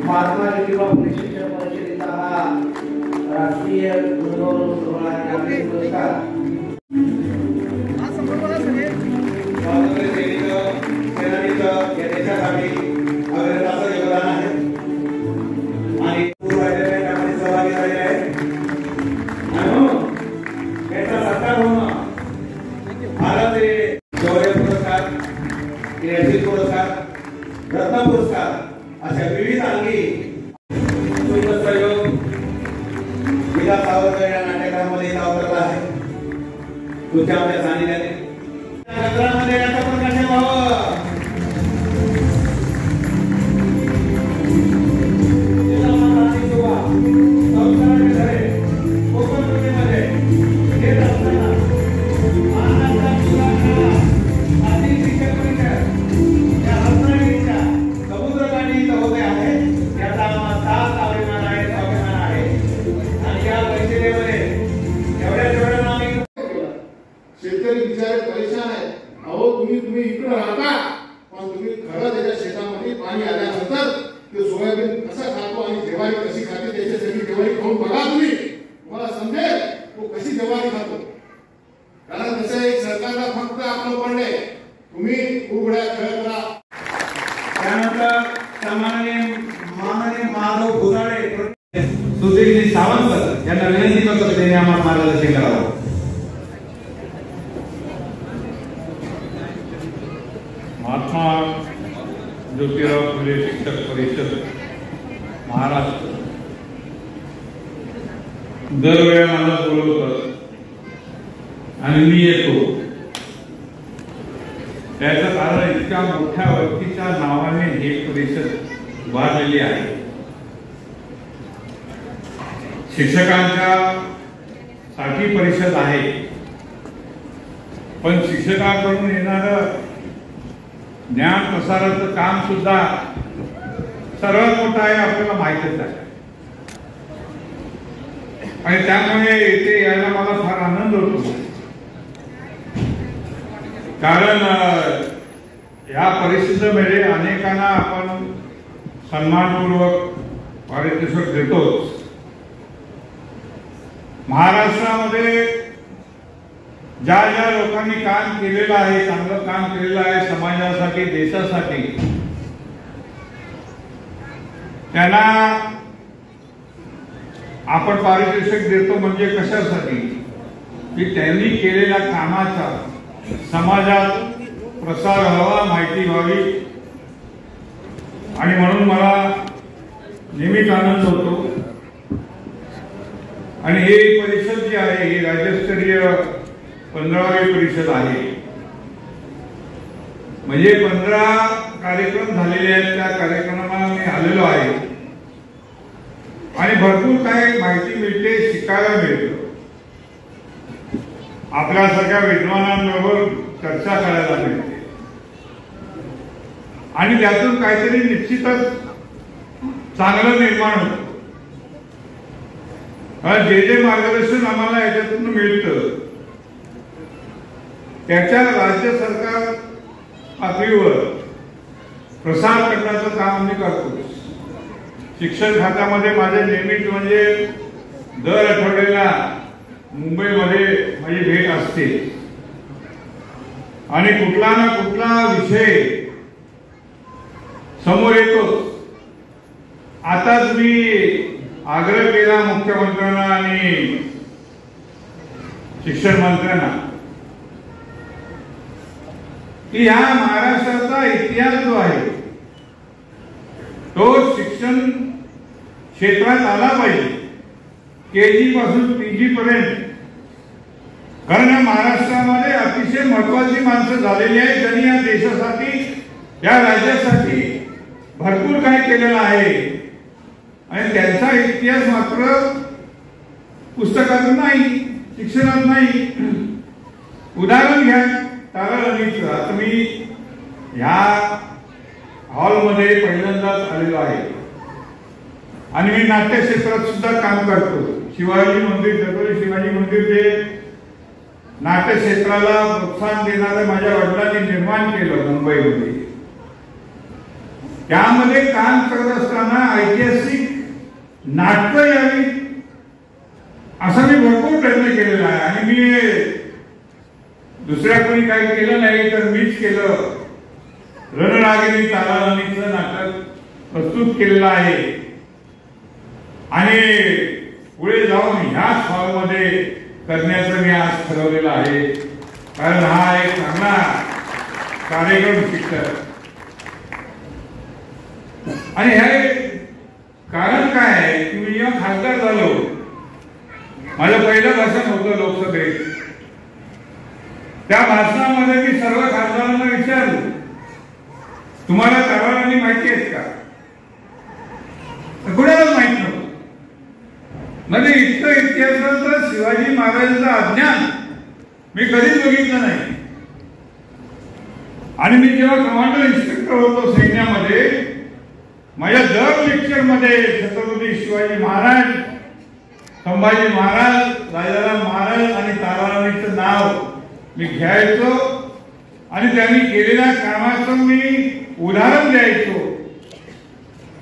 महात्मा ज्योतिबा फुले शिक्षण परिषदेचा हा राष्ट्रीय गुणगौरव सोहळा पुरस्कार हा समोर बघा सगळे. स्वातंत्र्य सेनेचं या देशासाठी अग्रताचं योगदान आहे आणि त्यामध्ये सहभागी झाले आहेत. आणि म्हणून याचा सत्कार होणं भारत हे शौर्य पुरस्कार, क्रियाशील पुरस्कार, रत्न पुरस्कार अशा विविध अंगी सहयोग विला सावरकर या नाट्यगृहामध्ये सावरला आहे. तुमच्या आमच्या सानिध्याने जत्रामध्ये याचा प्रकाशन व्हावं. संस्काराचे धडे कोकण भूमीमध्ये घेत असताना महाराष्ट्रात सुधारणा आर्थिक शिक्षण परिषद या रत्नागिरीच्या समुद्रकाठी इथं होते आहे. याचा आम्हाला साथ अभिमान आहे, स्वाभिमान आहे. आणि या परिषदेमध्ये जेवारी कशी खाते त्याची सगळी जेवारी खाऊन बघा तुम्ही, तुम्हाला समजेल तो कशी जेवारी खातो. कारण कसं एक सरकारला फक्त आपलं पडलंय, तुम्ही खूप वेळा खेळ करा. त्यानंतर माननीय माधव भुजाडे सुधीरजी सावंत यांना विनंती करतो की त्यांनी आम्हाला मार्गदर्शन करावं. महात्मा ज्योतिराव फुले शिक्षक परिषद महाराष्ट्र दरवेळेला मला बोलवतात आणि मी येतो. त्याचं कारण इतक्या मोठ्या व्यक्तीच्या नावाने ही परिषद उभारलेली आहे. शिक्षकांच्या साठी परिषद आहे, पण शिक्षकांकडून येणारं ज्ञान प्रसाराचं काम सुद्धा सर्वात मोठं आहे, आपल्याला माहितच आहे. आणि त्यामुळे इथे यायला मला फार आनंद होतो. कारण या परिस्थितीमध्ये अनेकांना आपण सन्मानपूर्वक पारितोषिक देतोच. महाराष्ट्रामध्ये ज्या ज्या लोकांनी काम केलेलं आहे, चांगलं काम केलेलं आहे समाजासाठी, देशासाठी, त्यांना आपण पारितोषिक देतो. म्हणजे कशासाठी? की त्यांनी केलेल्या कामाचा समाजात प्रसार व्हावा, माहिती व्हावी. आणि म्हणून मला नेहमीच आनंद होतो. आणि ही परिषद जी आहे ही राज्यस्तरीय 15वी परिषद आहे. म्हणजे 15 कार्यक्रम झालेले आहेत. त्या कार्यक्रमाला मी आलेलो आहे आणि भरपूर काही माहिती मिळते, शिकायला मिळतं. आपल्यासारख्या विद्वानांबरोबर चर्चा करायला मिळते आणि त्यातून काहीतरी निश्चितच चांगलं निर्माण होतं. जे जे मार्गदर्शन आम्हाला याच्यातून मिळतं त्याच्या राज्य सरकार पातळीवर प्रसार करण्याचं काम आम्ही करतो. शिक्षण खात्यामध्ये माझे नेहमीच म्हणजे दर आठवड्याला मुंबईमध्ये माझी भेट असते आणि कुठला ना कुठला विषय समोर येतो. आताच मी आग्रह केला मुख्यमंत्र्यांना आणि शिक्षण मंत्र्यांना की या महाराष्ट्राचा इतिहास जो आहे तो शिक्षण क्षेत्रात आला पाहिजे, केजी पासून पीजी पर्यंत. कारण या महाराष्ट्रामध्ये अतिशय महत्वाची माणसं झालेली आहेत ज्यांनी या देशासाठी, या राज्यासाठी भरपूर काही केलेलं आहे आणि त्यांचा इतिहास मात्र पुस्तकात नाही, शिक्षणात नाही. उदाहरण घ्या ताराराणीचं. आता मी ह्या हॉलमध्ये पहिल्यांदाच आलेलो आहे आणि मी नाट्य क्षेत्रात सुद्धा काम करतो. शिवाजी मंदिर, छत्रपती शिवाजी मंदिर ते नाट्य क्षेत्राला प्रोत्साहन देणारं माझ्या वडिलांनी निर्माण केलं मुंबईमध्ये. त्यामध्ये काम करत असताना ऐतिहासिक नाटकं यावी असा मी भरपूर प्रयत्न केलेला आहे आणि मी दुसऱ्या कोणी काही केलं नाही तर मीच केलं. रणरागिणी ताराराणीचं नाटक प्रस्तुत केलेलं आहे आणि पुढे जाऊन ह्याच हॉलमध्ये करण्याचं मी आज ठरवलेलं आहे. कारण हा एक चांगला कार्यक्रम शिक्षक आणि हे कारण काय आहे की मी जेव्हा खासदार झालो, माझं पहिलं भाषण होतं लोकसभेत. त्या भाषणामध्ये मी सर्व खासदारांना विचारलं, तुम्हाला ताराराणी माहिती आहेत का? कुणालाच माहित नव्हतं. म्हणजे इतकं इतिहासाचं शिवाजी महाराजांचं अज्ञान मी कधीच बघितलं नाही. आणि मी जेव्हा कमांडर इन्स्पेक्टर होतो सैन्यामध्ये, माझ्या दर लेक्चर मध्ये छत्रपती शिवाजी महाराज, संभाजी महाराज, राजाराम महाराज आणि ताराराणीचं नाव मी घ्यायचो आणि त्यांनी केलेल्या कामाचं मी उदाहरण द्यायचो.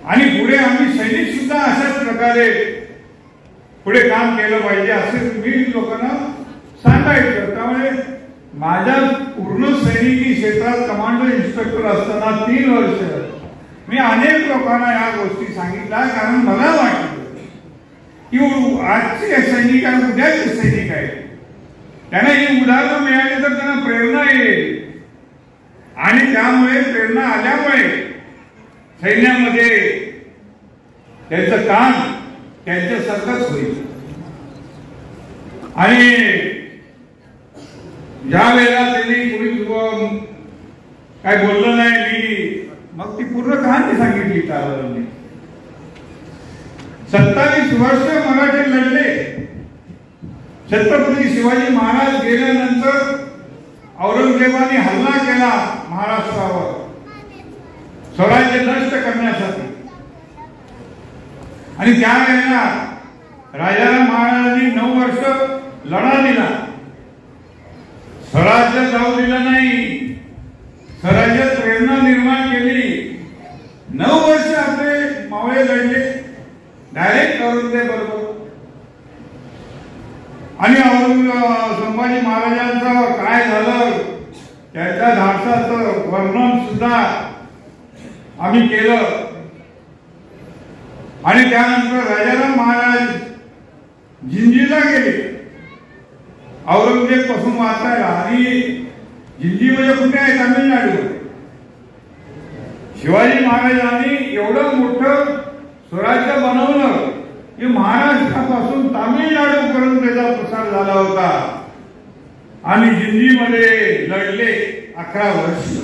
आणि पुढे आम्ही सैनिक सुद्धा अशाच प्रकारे पुढे काम केलं पाहिजे असे मी लोकांना सांगायचं. त्यामुळे माझ्या पूर्ण सैनिकी क्षेत्रात कमांडो इन्स्पेक्टर असताना 3 वर्ष मी अनेक लोकांना या गोष्टी सांगितल्या. कारण मला वाटलं की आजचे सैनिक आणि उद्याचे सैनिक आहेत, त्यांना ही उदाहरणं मिळाली तर त्यांना प्रेरणा येईल. आणि त्यामुळे प्रेरणा आल्यामुळे सैन्यामध्ये त्यांचं काम त्यांच्यासारखंच होईल. आणि ज्या वेळेला त्यांनी कोणी काय बोललं नाही मी मग ती पूर्ण कहाणी सांगितली. त्यावर 27 वर्ष मराठे लढले. छत्रपती शिवाजी महाराज गेल्यानंतर औरंगजेबाने हल्ला केला महाराष्ट्रावर स्वराज्य नष्ट करण्यासाठी. आणि त्यावेळेला राजाराम महाराजांनी 9 वर्ष लढा दिला. स्वराज्य जाऊ दिलं नाही, स्वराज्यात प्रेरणा निर्माण केली. 9 वर्ष आपले मावळे लढले डायरेक्ट औरंगजेब बरोबर. आणि संभाजी महाराजांचं काय झालं त्याच्या धाडसाचं वर्णन सुद्धा आम्ही केलं. आणि त्यानंतर राजाराम महाराज जिंजीला गेले औरंगजेब पासून वाचायला. आणि जिंजी म्हणजे कुठे आहे? तामिळनाडू. शिवाजी महाराजांनी एवढं मोठं स्वराज्य बनवलं की महाराष्ट्रापासून तामिळनाडूपर्यंत त्याचा प्रसार झाला होता. आणि जिंजीमध्ये लढले 11 वर्ष.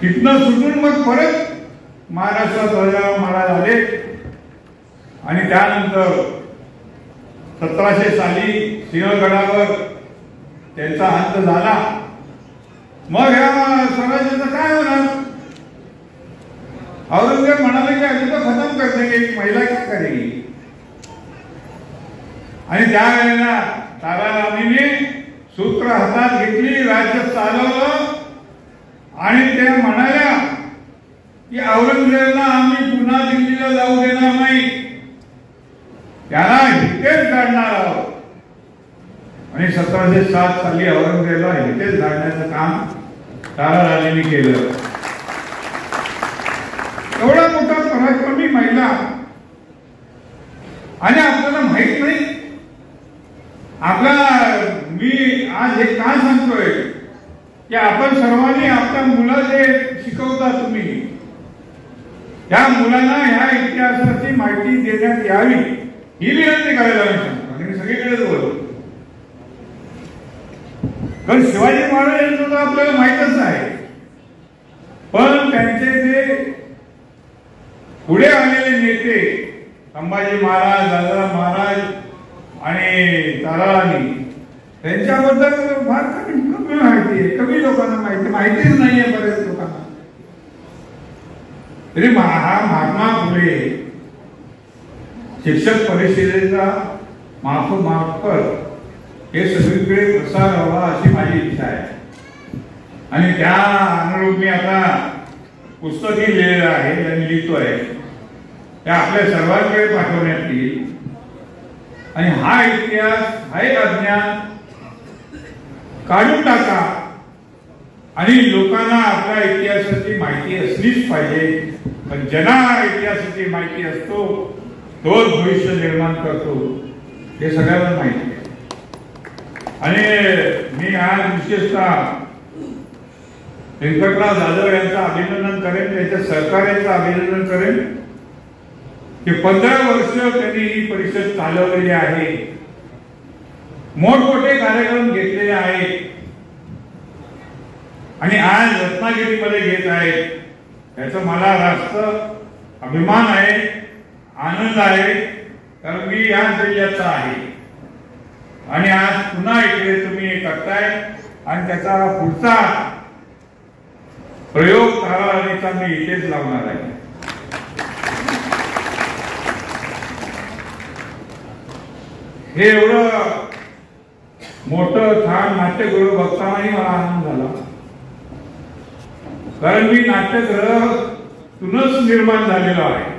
तिथनं सुटून मग परत महाराष्ट्रात राजाराम महाराज आले. आणि त्यानंतर 1700 साली सिंहगडावर त्यांचा अंत झाला. मग ह्या स्वराज्याचं काय होणार? औरंगजेब म्हणाले की अभी तो खतम कर देंगे, एक महिला क्या करेगी. आणि त्यावेळेला ताराराणीने सूत्र हातात घेतली, राज्य चालवलं. आणि त्या म्हणाल्या की औरंगजेबला आम्ही पुन्हा दिल्लीला जाऊ देणार नाही, त्याला इथेच काढणार आहोत. आणि 1707 साली औरंगजेबला इथेच काढण्याचं काम ताराराणीने केलं. एवढा मोठा पराक्रमी महिला. आणि आपल्याला माहित नाही मी आज हे का सांगतोय की आपण सर्वांनी आपल्या मुलं जे शिकवता तुम्ही त्या मुलांना ह्या इतिहासाची माहिती देण्यात यावी ही विनंती करायला मी सांगतो. आणि मी सगळीकडेच बोलतो. कारण शिवाजी महाराज यांचं तर आपल्याला माहितच आहे, पण त्यांचे जे पुढे आलेले नेते संभाजी महाराज, राजाराम महाराज आणि ताराराणी त्यांच्याबद्दल फार कमी माहिती आहे. कमी लोकांना माहितीच नाहीये बऱ्याच लोकांना. तरी महात्मा फुले शिक्षक परिषदेचा मार्फत हे सगळीकडे प्रसार व्हावा अशी माझी इच्छा आहे. आणि त्या अनुरूप मी आता पुस्तकही लिहिलेलं आहे आणि लिहितोय. त्या आपल्या सर्वांकडे पाठवण्यात येईल. आणि हा इतिहास, हा एक अज्ञान काढून टाका. आणि लोकांना आपल्या इतिहासाची माहिती असलीच पाहिजे. पण ज्यांना इतिहासाची माहिती असतो तोच भविष्य निर्माण करतो हे सगळ्यांना माहिती आहे. आणि मी आज विशेषतः व्यंकटराव जाधव यांचं अभिनंदन करेन, त्यांच्या सहकार्याचं अभिनंदन करेन की 15 वर्ष त्यांनी ही परिषद चालवलेली आहे. मोठमोठे कार्यक्रम घेतलेले आहेत आणि आज रत्नागिरीमध्ये घेत आहेत. याचा मला रास्त अभिमान आहे, आनंद आहे. कारण मी या जिल्ह्याचा आहे आणि आज पुन्हा इकडे तुम्ही हे करताय. आणि त्याचा पुढचा प्रयोग ताराराणीचा मी इथेच लावणार आहे. हे एवढं मोठं छान नाट्यगृह बघतानाही मला आनंद झाला. कारण मी नाट्यगृह तुनच निर्माण झालेला आहे.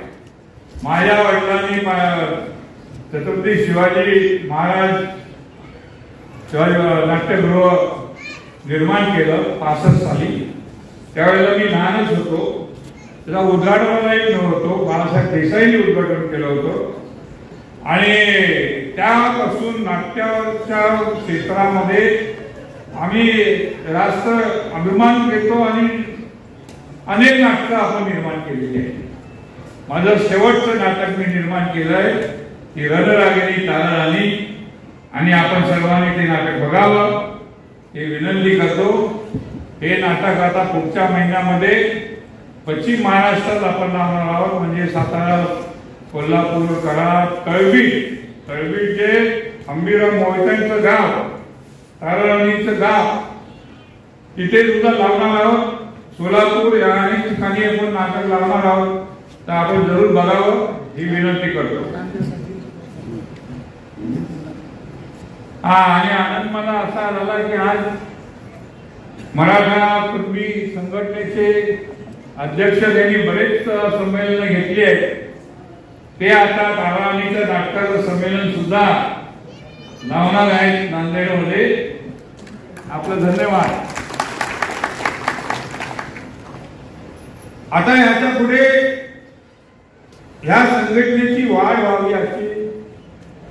माझ्या वडिलांनी छत्रपती शिवाजी महाराज शिवाजी नाट्यगृह निर्माण केलं 65 साली. त्यावेळेला मी लहानच होतो. त्याला उद्घाटनालाही नव्हतो. बाळासाहेब देसाईंनी उद्घाटन केलं होतं आणि त्यापासून नाट्याच्या क्षेत्रामध्ये आम्ही रास्त अभिमान घेतो आणि अनेक नाटकं आपण निर्माण केलेली आहेत. माझं शेवटचं नाटक मी निर्माण केलंय की रणरागिणी ताराराणी आणि आपण सर्वांनी ते नाटक बघावं हे विनंती करतो. हे नाटक आता पुढच्या महिन्यामध्ये पश्चिम महाराष्ट्रात आपण लावणार आहोत. म्हणजे सातारा, कोल्हापूर, कराड, तळबीड जे अंबिराम मोहित्यांचं गाव, ताराराणीचं गाव, तिथे सुद्धा लावणार आहोत. सोलापूर या अनेक ठिकाणी आपण नाटक लावणार आहोत. तर आपण जरूर बघावं ही विनंती करतो. आणि आनंद मला असा झाला की आज मराठा कुणबी संघटनेचे अध्यक्ष त्यांनी बरेच संमेलन घेतली आहेत. ते आता ताराराणीचं नाटकाचं संमेलन सुद्धा लावणार आहेत नांदेडमध्ये. आपलं धन्यवाद. आता याच्या पुढे ह्या संघटनेची वाढ व्हावी अशी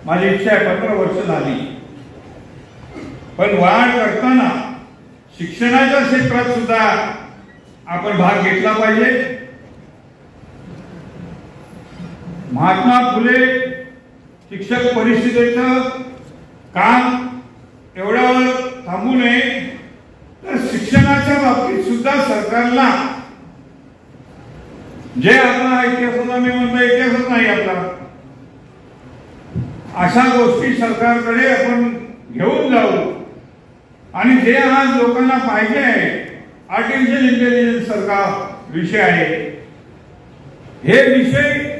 माझी इच्छा आहे. 15 वर्ष झाली. पण वाढ करताना शिक्षणाच्या क्षेत्रात सुद्धा आपण भाग घेतला पाहिजे. महात्मा फुले शिक्षक परिषदेचं काम एवढ्यावर थांबू नये, तर शिक्षणाच्या बाबतीत सुद्धा सरकारला जे आपला इतिहासाचा मी म्हणतो इतिहासच नाही आपला, अशा गोष्टी सरकारकडे आपण घेऊन जाऊ. आणि जे आज लोकांना पाहिजे आहे आर्टिफिशियल इंटेलिजन्स सारखा विषय आहे, हे विषय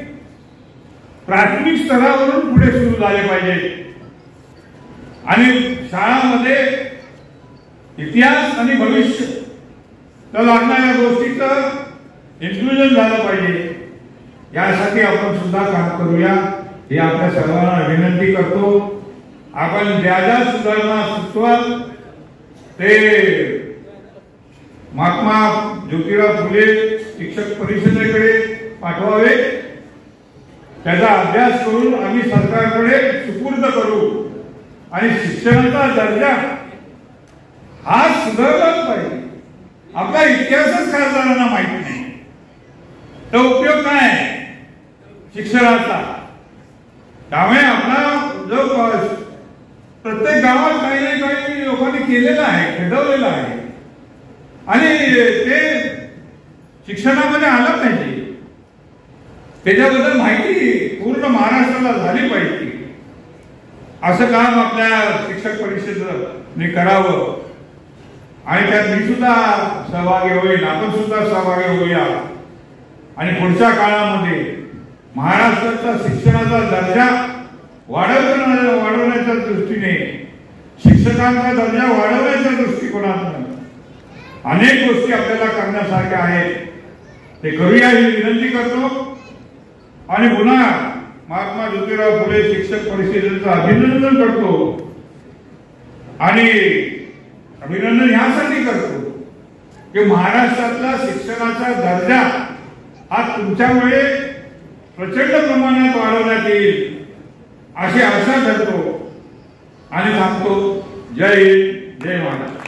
प्राथमिक स्तरावरून पुढे सुरू झाले पाहिजे. आणि शाळांमध्ये इतिहास आणि भविष्य तर लागणाऱ्या गोष्टीचं इन्क्लुजन झालं पाहिजे. यासाठी आपण सुद्धा काम करूया हे आपल्या सर्वांना विनंती करतो. आपण ज्या ज्या सुधारणा सुचवाल ते महात्मा ज्योतिराव फुले शिक्षक परिषदेकडे पाठवावे. त्याचा अभ्यास करून आम्ही सरकारकडे सुपूर्द करू आणि शिक्षणाचा दर्जा हा सुधारलाच पाहिजे. आपला इतिहासच खासदारांना माहिती नाही तर उपयोग काय शिक्षणाचा. त्यामुळे आपला जो प्रत्येक गावात काही ना काही लोकांनी केलेलं आहे, घडवलेलं आहे आणि ते शिक्षणामध्ये आलं पाहिजे. त्याच्याबद्दल माहिती पूर्ण महाराष्ट्राला झाली पाहिजे. असं काम आपल्या शिक्षक परिषदेने करावं आणि त्यात मी सुद्धा सहभागी होईल, आपण सुद्धा सहभागी होऊया. आणि पुढच्या काळामध्ये महाराष्ट्राचा शिक्षणाचा दर्जा वाढवण्याच्या दृष्टीने, शिक्षकांचा दर्जा वाढवण्याच्या दृष्टिकोनातून अनेक गोष्टी आपल्याला करण्यासारख्या आहेत. ते करूया ही विनंती करतो. आणि पुन्हा महात्मा ज्योतिराव फुले शिक्षक परिषदेचं अभिनंदन करतो. आणि अभिनंदन यासाठी करतो की महाराष्ट्रातला शिक्षणाचा दर्जा हा तुमच्यामुळे प्रचंड प्रमाणात वाढवण्यात येईल अशी आशा करतो आणि सांगतो. जय हिंद, जय महाराष्ट्र.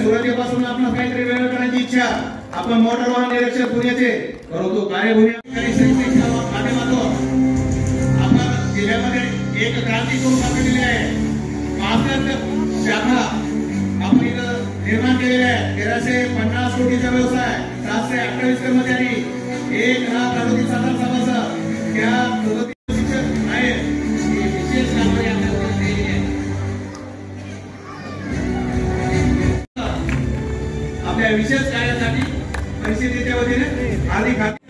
सुरुवातीपासून आपण काहीतरी वेगळं करण्याची इच्छा आपण मोटर वाहन निरीक्षक पुण्याचे परंतु कार्यभूमी माध्यमातून आपण जिल्ह्यामध्ये एक क्रांती करून टाकलेली आहे. शाखा आपण इथं निर्माण केलेल्या आहेत. 1350 कोटीचा व्यवसाय, 728 कर्मचारी, 1,38,000 सभासद, त्या प्रगती शिक्षक आहेत. ही विशेष कामगिरी आपल्याला दिलेली आहे. आपल्या विशेष कार्यासाठी परिषदेच्या वतीने हार्दिक हार्दिक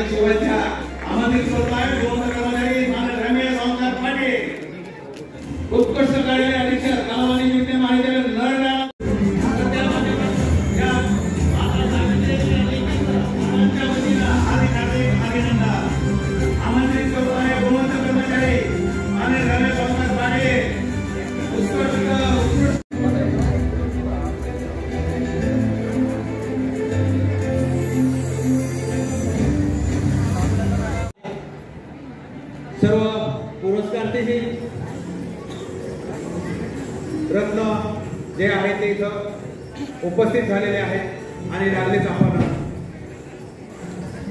शुभेच्छा. आमंत्रित करतो आहे कर्मचारी माननीय रमेश ओंकार पाटील, उत्कृष्ट कार्यालय अधीक्षक, गावानी युक्त माहिती लढणार आमंत्रित करतो आहे गुणवंत कर्मचारी माननीय रमेश ओंकार पाटील, सर्व पुरस्कारते रत्न जे आहेत ते इथं उपस्थित झालेले आहेत आणि लागलेच आपण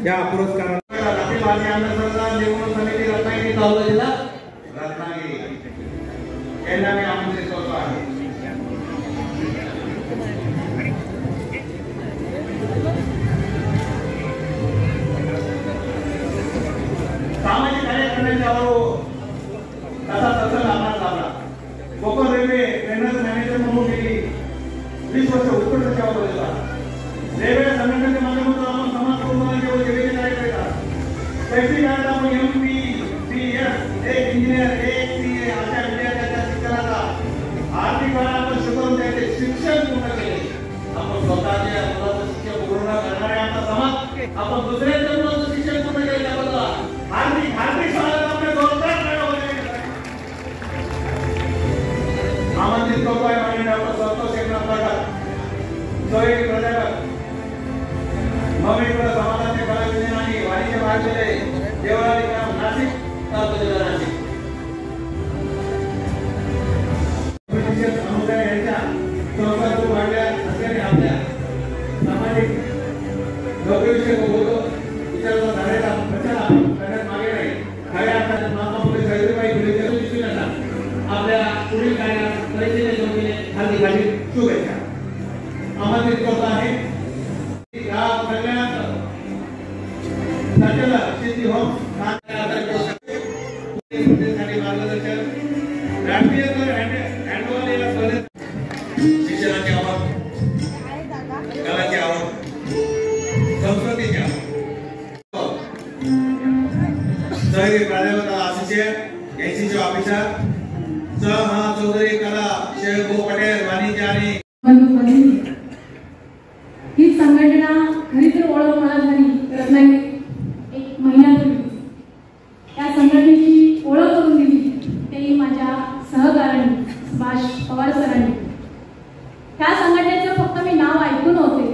या पुरस्काराला निवडणूक समिती रत्नागिरी तालुका जिल्हा रत्नागिरी यांना मी आमंत्रित करतो आहे. सामाजिक कार्य करण्याच्या तसा तसा लाभला लाभला. कोकण रेल्वे ट्रेनर मॅनेजर म्हणून गेली 20 वर्ष उत्कृष्ट सेवा बजावला. रेल्वे संघटनेच्या माध्यमातून आपण समाज कल्याणाच्या सेवेचे कार्य करतात. सेफ्टी गार्ड आपण MPCS, एक इंजिनियर, एक CA अशा विद्यार्थ्यांच्या शिक्षणाचा आर्थिक काळ आपण शिकवून त्याचे शिक्षण पूर्ण केले. आपण स्वतःच्या मुलाचं शिक्षण पूर्ण करणारे आमचा समाज, आपण दुसऱ्याच्या मुलाचं शिक्षण पूर्ण केले त्याबद्दल हार्दिक हार्दिक स्वागत. आपले जोरदार आमंत्रित करतो आहे माननीय डॉक्टर संतोष एकनाथ पाटील, सोयी प्राध्यापक, ममित्र समाजाचे कलाविज्ञान आणि वाणिज्य महाविद्यालय, देवळाली ग्राम, नाशिक, तालुका जिल्हा नाशिक. शिक्षक समुदाय यांच्या संस्थातून वाढल्या असल्याने आपल्या सामाजिक नोकरीविषयी बोलतो विचाराचा झालेला प्रचार आपण करण्यात मागे नाही. खऱ्या अर्थाने महात्मा फुले सावित्रीबाई फुले जयंतीला आपल्या पुढील कार्यात परिषदेच्या वतीने हार्दिक हार्दिक शुभेच्छा. आमंत्रित करतो आहे गाव कल्याण संचालक शेती होम मार्गदर्शन, राष्ट्रीय स्तर हँडबॉल या स्पर्धेत शिक्षणाची आवड, कलाची आवड, संस्कृतीची आवड. सहयोगी प्राध्यापक असिस्टंट एसीचे ऑफिसर चौधरी कला शेखो पटेल वाणिज्य आणि ही संघटना खरी तर ओळख मला झाली रत्नागिरी एक महिन्यापूर्वी. त्या संघटनेची ओळख करून दिली तेही माझ्या सहकाऱ्यांनी सुभाष पवार सरांनी. त्या संघटनेचं फक्त मी नाव ऐकून होते,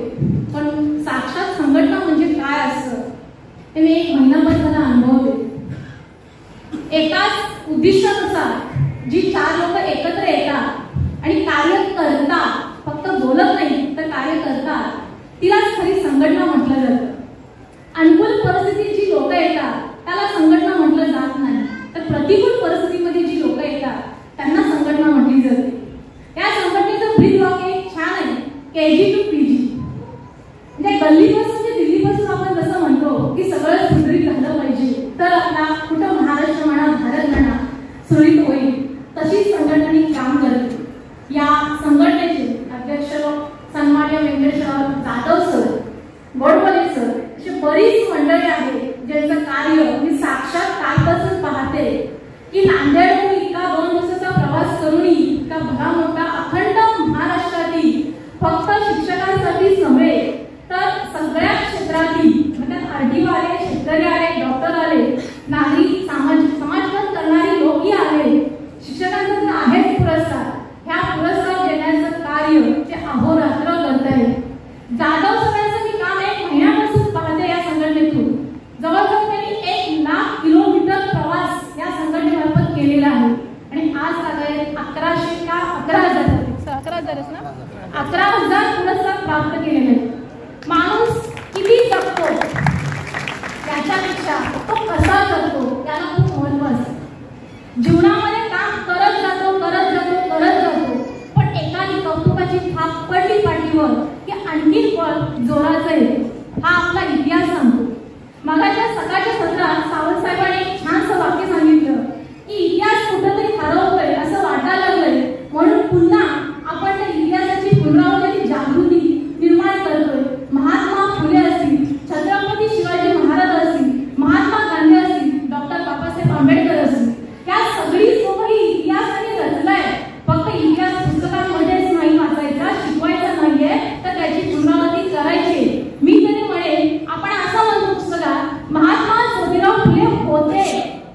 पण साक्षात संघटना म्हणजे काय असतं ते मी एक महिनाभर मला अनुभवते. एकाच उद्दिष्टानुसार जी 4 लोक एकत्र येतात आणि कार्य करतात, फक्त बोलत नाही तर कार्य करतात, तिलाच खरी संघटना म्हटलं जातं. अनुकूल परिस्थितीत जी लोक येतात त्याला संघटना म्हटलं जात नाही, तर प्रतिकूल परिस्थितीमध्ये जी लोक येतात त्यांना संघटना म्हटली जाते. या संघटनेचं ब्रीद वाक्य छान आहे, KG to PG. म्हणजे गल्लीपासून ते दिल्लीपासून आपण जसं म्हणतो की सगळं सुरळीत झालं पाहिजे तर आपला कुठं महाराष्ट्र म्हणा भारत म्हणा सुरळीत होईल, तशी संघटना काम करते. या संघटनेचे अध्यक्ष सन्माननीय व्यंकटेश्वर जाधव सर, गोडबोले सर अशी बरीच मंडळी आहेत ज्यांचं कार्य मी साक्षात कालपासून पाहते की नांदेडहून इतका 2 दिवसाचा प्रवास करूनही इतका भला मोठा अखंड महाराष्ट्रातील फक्त शिक्षकांसाठीच नव्हे तर सगळ्या क्षेत्रातील म्हणजे RTO आले, शेतकरी आले, डॉक्टर आले, नागरिक समाजकार्य करणारे लोकही आले. शिक्षकांचा तर आहेच पुरस्कार, ह्या पुरस्कार देण्याचं कार्य ते अहोरात्र करत आहे. जाधव सरांचं मी काम 1 महिन्यापासून पाहते या संघटनेतून. जवळजवळ त्यांनी 1 लाख किलोमीटर प्रवास या संघटनेमार्फत केलेला 1100 का 11,000 ना 11,000 पुरस्कार प्राप्त केलेले आहेत. माणूस किती जगतो त्याच्यापेक्षा तो कसा जगतो त्याला खूप महत्व असतं. जीवनामध्ये काम करत जातो पण एखादी कौतुकाची थाप पडली पाठीवर की आणखीन पळ जोराचं येतो. हा आपला इतिहास सांगतो. मगाच्या सकाळच्या सत्रात सावंत साहेबांनी एक छानसं वाक्य सांगितलं की इतिहास कुठंतरी हरवतोय असं वाटायला लागलंय, म्हणून पुन्हा आपण त्या इतिहासाची पुनरावृत्ती जागृती निर्माण करतोय. महात्मा फुले असतील, छत्रपती शिवाजी महाराज असतील, महात्मा गांधी असतील, डॉक्टर बाबासाहेब आंबेडकर असतील, त्या सगळी सोबही इतिहासाने रचलाय. फक्त इतिहास पुस्तकांमध्येच नाही वाचायचा, शिकवायचा नाहीये, तर त्याची पुनरावृत्ती करायची. मी तरी म्हणेन आपण असं म्हणतो पुस्तकात महात्मा ज्योतिराव फुले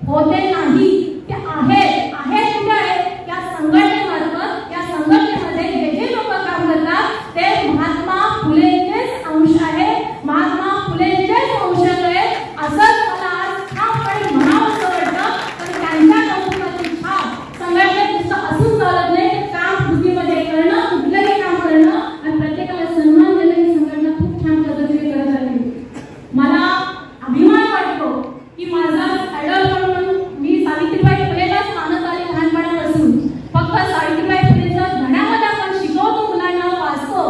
होते नाही, ते आहेत कुठे आहेत त्या संघटनेमार्फत. या संघटनेमध्ये जे लोक काम करतात ते महात्मा फुलेंचेच अंश आहे, महात्मा फुलेंचेच वंशज आहेत असंच मला आज ठामपणे म्हणावंसं वाटतं. तर त्यांच्या कौतुकाची छाप संघटनेत नुसतं असून चालत नाही, काम कृतीमध्ये करणं, कुठलंही काम करणं आणि प्रत्येकाला सन्मान देणं ही संघटना खूप छान पद्धतीने करत आली. मला अभिमान वाटतो की माझा आयडॉल म्हणून मी सावित्रीबाई फुलेलाच मानत आले लहानपणापासून. फक्त सावित्रीबाई फुलेचं धड्यामध्ये आपण शिकवतो, मुलांना वाचतो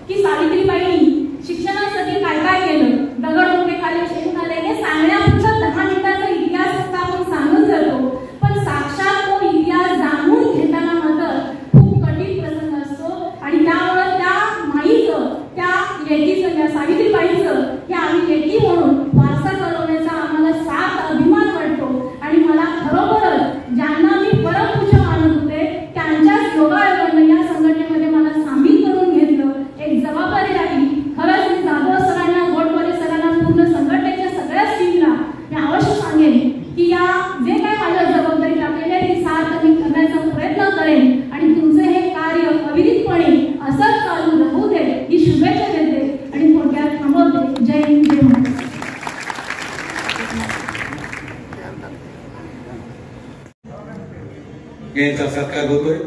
की सावित्रीबाईंनी शिक्षणासाठी काय काय केलं, दगड मोठे खाली शेण खाले हे सांगण्यापुरतं 10 मिनिटाचा इतिहास फक्त आपण सांगून जातो. पण साक्षात तो इतिहास जाणून घेताना मात्र खूप कठीण प्रसंग असतो. आणि त्यामुळे त्या माईचं, त्या लेकीचं, त्या सावित्रीबाईचं हे आम्ही लेकी म्हणून वारसा चालवण्याचा आम्हाला साथ अभिमान वाटतो. आणि मला खरोखरच ज्यांना मी परमपूज्य मानत होते त्यांच्याच योगायोगानं या संघटनेमध्ये मला सामील करून घेतलं. एक जबाबदारी राहिली. खरंच मी जाधव सरांना, गोडबोले सरांना, पूर्ण संघटनेच्या सगळ्याच टीमला मी अवश्य सांगेन की या जे काय माझ्या जबाबदारी टाकलेल्या ती साथ मी करण्याचा प्रयत्न करेन. आणि तुमचे हे कार्य अविरतपणे असंच चालू राहू दे ही शुभेच्छा देते आणि थोडक्यात थांबवते. जय हिंद, जय महाराष्ट्र. यांचा सत्कार होतोय.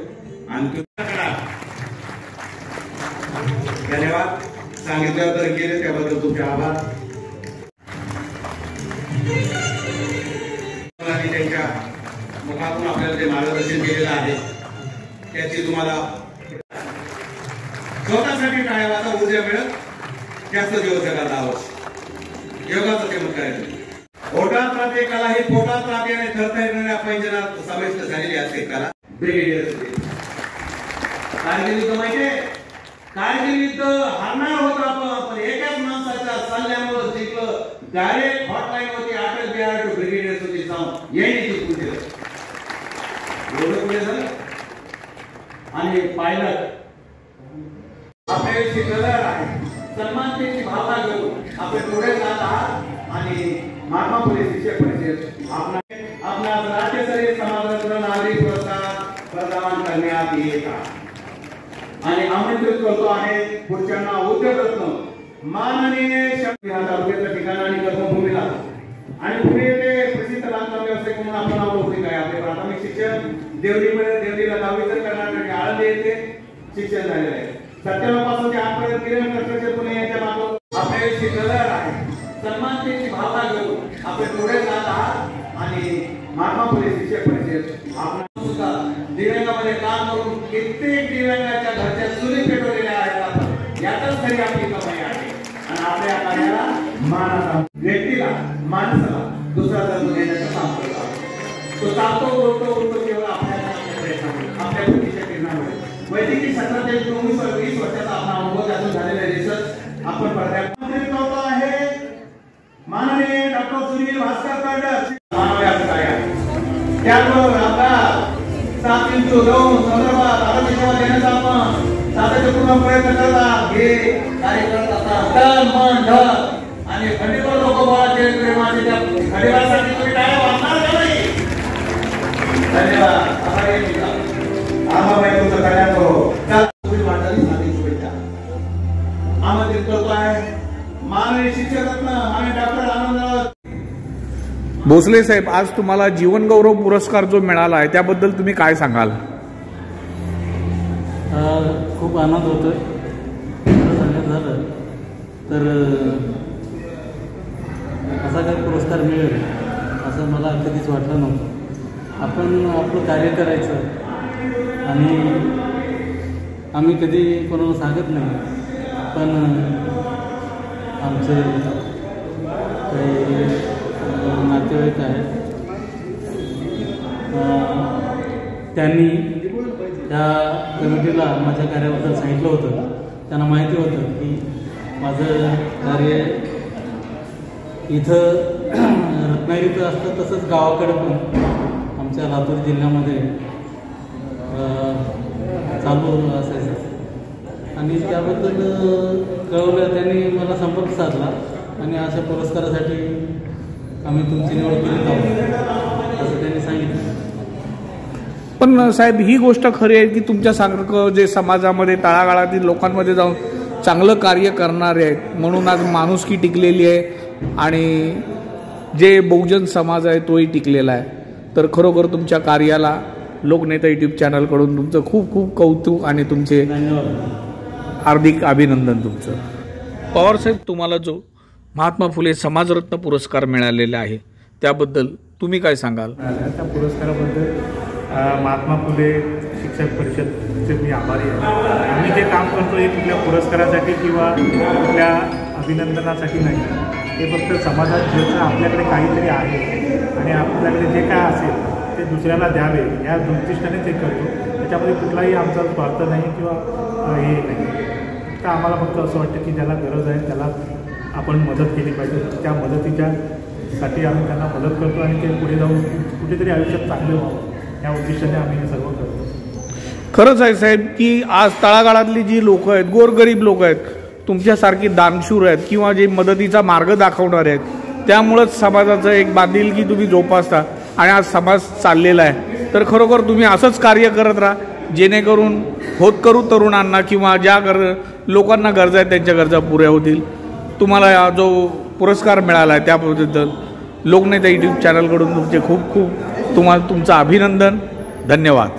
आणि धन्यवाद. सांगितलं तर केले त्याबद्दल तुमचे आभार. त्यांच्या मुखातून आपल्याला जे मार्गदर्शन केलेलं आहे त्याची तुम्हाला स्वतःसाठी टाळ्या वाजा ऊर्जा मिळत जास्त दिवस जगायला आवश्यक. योगाचं ते करायचं. पोटात राहते कला ही पोटात राहते आणि ठरता येणाऱ्या पैंजनात समाविष्ट झालेली असते कला. ब्रिगेडियर कारगिल युद्ध माहितीये, कारगिल युद्ध हारणार होतं आपण, पण एकाच माणसाच्या सल्ल्यामुळे जिंकलं. डायरेक्ट हॉटलाईन होती अटल बिहार टू ब्रिगेडियर होती जाऊन यांनी जिंकून दिलं. एवढं पुढे झालं. आणि पायलट आपल्याविषयी कलर आहे, सन्मानतेची भावना घेऊन आपण पुढे जात आहात. आणि महात्मा फुले शिक्षक परिषद आपला राज्यस्तरीय समाजरत्न नागरिक पुरस्कार प्रदान करण्यात येत आहे. आणि आमंत्रित करतो आहे पुढच्यांना उद्योगरत्न माननीय तालुक्याच्या ठिकाण आणि कर्मभूमीला. आणि पुणे येथे प्रसिद्ध बांधकाम व्यावसायिक म्हणून आपण नाव आहे. आपले प्राथमिक शिक्षण देवडीला 10वी करण्यासाठी आळंदी येथे शिक्षण झालेलं आहे. 97 पासून ते आजपर्यंत किरण कन्स्ट्रक्शन पुणे यांच्या मागून आपल्याविषयी कलर आहे, सन्मानतेची भावना घेऊन आपण पुढे जात आहात. आणि महात्मा फुले शिक्षक परिषद आपण सुद्धा दिव्यांगामध्ये काम करून कित्येक दिव्यांगाच्या घरच्या चुली पेटवलेल्या आहेत. आपण यातच खरी आपली कमाई आहे. आणि आपल्या कार्याला मानाचा, व्यक्तीला, माणसाला दुसरा जन्म देण्याचं काम करत आहोत. तो चालतो उडतो केवळ आपल्या बुद्धीच्या किरणामुळे. वैद्यकीय क्षेत्रातील 19-20 वर्षाचा आपला अनुभव त्यातून झालेला रिसर्च आपण पडद्यावर आहे. माननीय डॉक्टर सुनील भास्कर कर्डक त्याचबरोबर आपला 7:2 संदर्भात आरोग्य सेवा देण्याचा आपण सातत्यपूर्ण प्रयत्न करतात. हे कार्य करत असतात तन मन धन आणि खंडीवर लोक बोलाचे प्रेमाचे त्या खंडीवासाठी तुम्ही टाळ्या वाजणार का नाही? धन्यवाद. आभारी मित्र आम्हाला तुमचं कल्याण करो. तुम्ही वाटायला साधी शुभेच्छा आमंत्रित करतो आहे. माननीय शिक्षकरत्न माननीय डॉक्टर आनंदराव भोसले साहेब, आज तुम्हाला जीवन गौरव पुरस्कार जो मिळाला आहे त्याबद्दल तुम्ही काय सांगाल? खूप आनंद होतो आहे. सांगायचं झालं तर असा काही पुरस्कार मिळेल असं मला कधीच वाटलं नव्हतं. आपण आपलं कार्य करायचं आणि आम्ही कधी कोणाला सांगत नाही, पण आमचे काही नातेवाईक आहेत त्यांनी त्या कमिटीला माझ्या कार्याबद्दल सांगितलं होतं. त्यांना माहिती होतं की माझं कार्य इथं रत्नागिरीचं असतं तसंच गावाकडे पण आमच्या लातूर जिल्ह्यामध्ये चालू असायचं आणि त्याबद्दल कळवलं. त्यांनी मला संपर्क साधला आणि अशा पुरस्कारासाठी आम्ही तुमची निवड केली आहोत असं त्यांनी सांगितलं. पण साहेब ही गोष्ट खरी आहे की तुमच्यासारखं जे समाजामध्ये तळागाळातील लोकांमध्ये जाऊन चांगलं कार्य करणारे आहेत म्हणून आज माणुसकी टिकलेली आहे आणि जे बहुजन समाज आहे तोही टिकलेला आहे. तर खरोखर तुमच्या कार्याला लोकनेता यूट्यूब चॅनलकडून तुमचं खूप खूप कौतुक आणि तुमचे हार्दिक अभिनंदन. तुमचं पवारसाहेब, तुम्हाला जो महात्मा फुले समाजरत्न पुरस्कार मिळालेला आहे त्याबद्दल तुम्ही काय सांगाल? त्या पुरस्काराबद्दल महात्मा फुले शिक्षक परिषदचे मी आभारी आहे. आम्ही जे काम करतो हे कुठल्या पुरस्कारासाठी किंवा कुठल्या अभिनंदनासाठी नाही, हे फक्त समाजात ज्याचं आपल्याकडे काहीतरी आहे आणि आपल्याकडे जे काय असेल ते दुसऱ्याला द्यावे या दृष्टीने ते करतो. त्याच्यामध्ये कुठलाही आमचा स्वार्थ नाही किंवा हे नाही. तर आम्हाला फक्त असं वाटतं की ज्याला गरज आहे त्याला आपण मदत केली पाहिजे. त्या मदतीच्यासाठी आम्ही त्यांना मदत करतो आणि ते पुढे जाऊन कुठेतरी आयुष्यात चांगले व्हावं या उद्देशाने आम्ही हे सर्व करतो. खरंच आहे साहेब की आज तळागाळातली जी लोक आहेत, गोरगरीब लोक आहेत, तुमच्यासारखी दानशूर आहेत किंवा जे मदतीचा मार्ग दाखवणारे आहेत, त्यामुळंच समाजाचं एक बांधिलकी तुम्ही जोपासता आणि आज समाज चाललेला आहे. तर खरोखर तुम्ही असंच कार्य करत राहा जेणेकरून होतकरू तरुणांना किंवा ज्या लोकांना गरजा आहेत त्यांच्या गरजा पुऱ्या होतील. तुम्हाला जो पुरस्कार मिळाला आहे त्याबद्दल लोकनेता यूट्यूब चॅनलकडून तुमचे खूप खूप तुमचं अभिनंदन. धन्यवाद.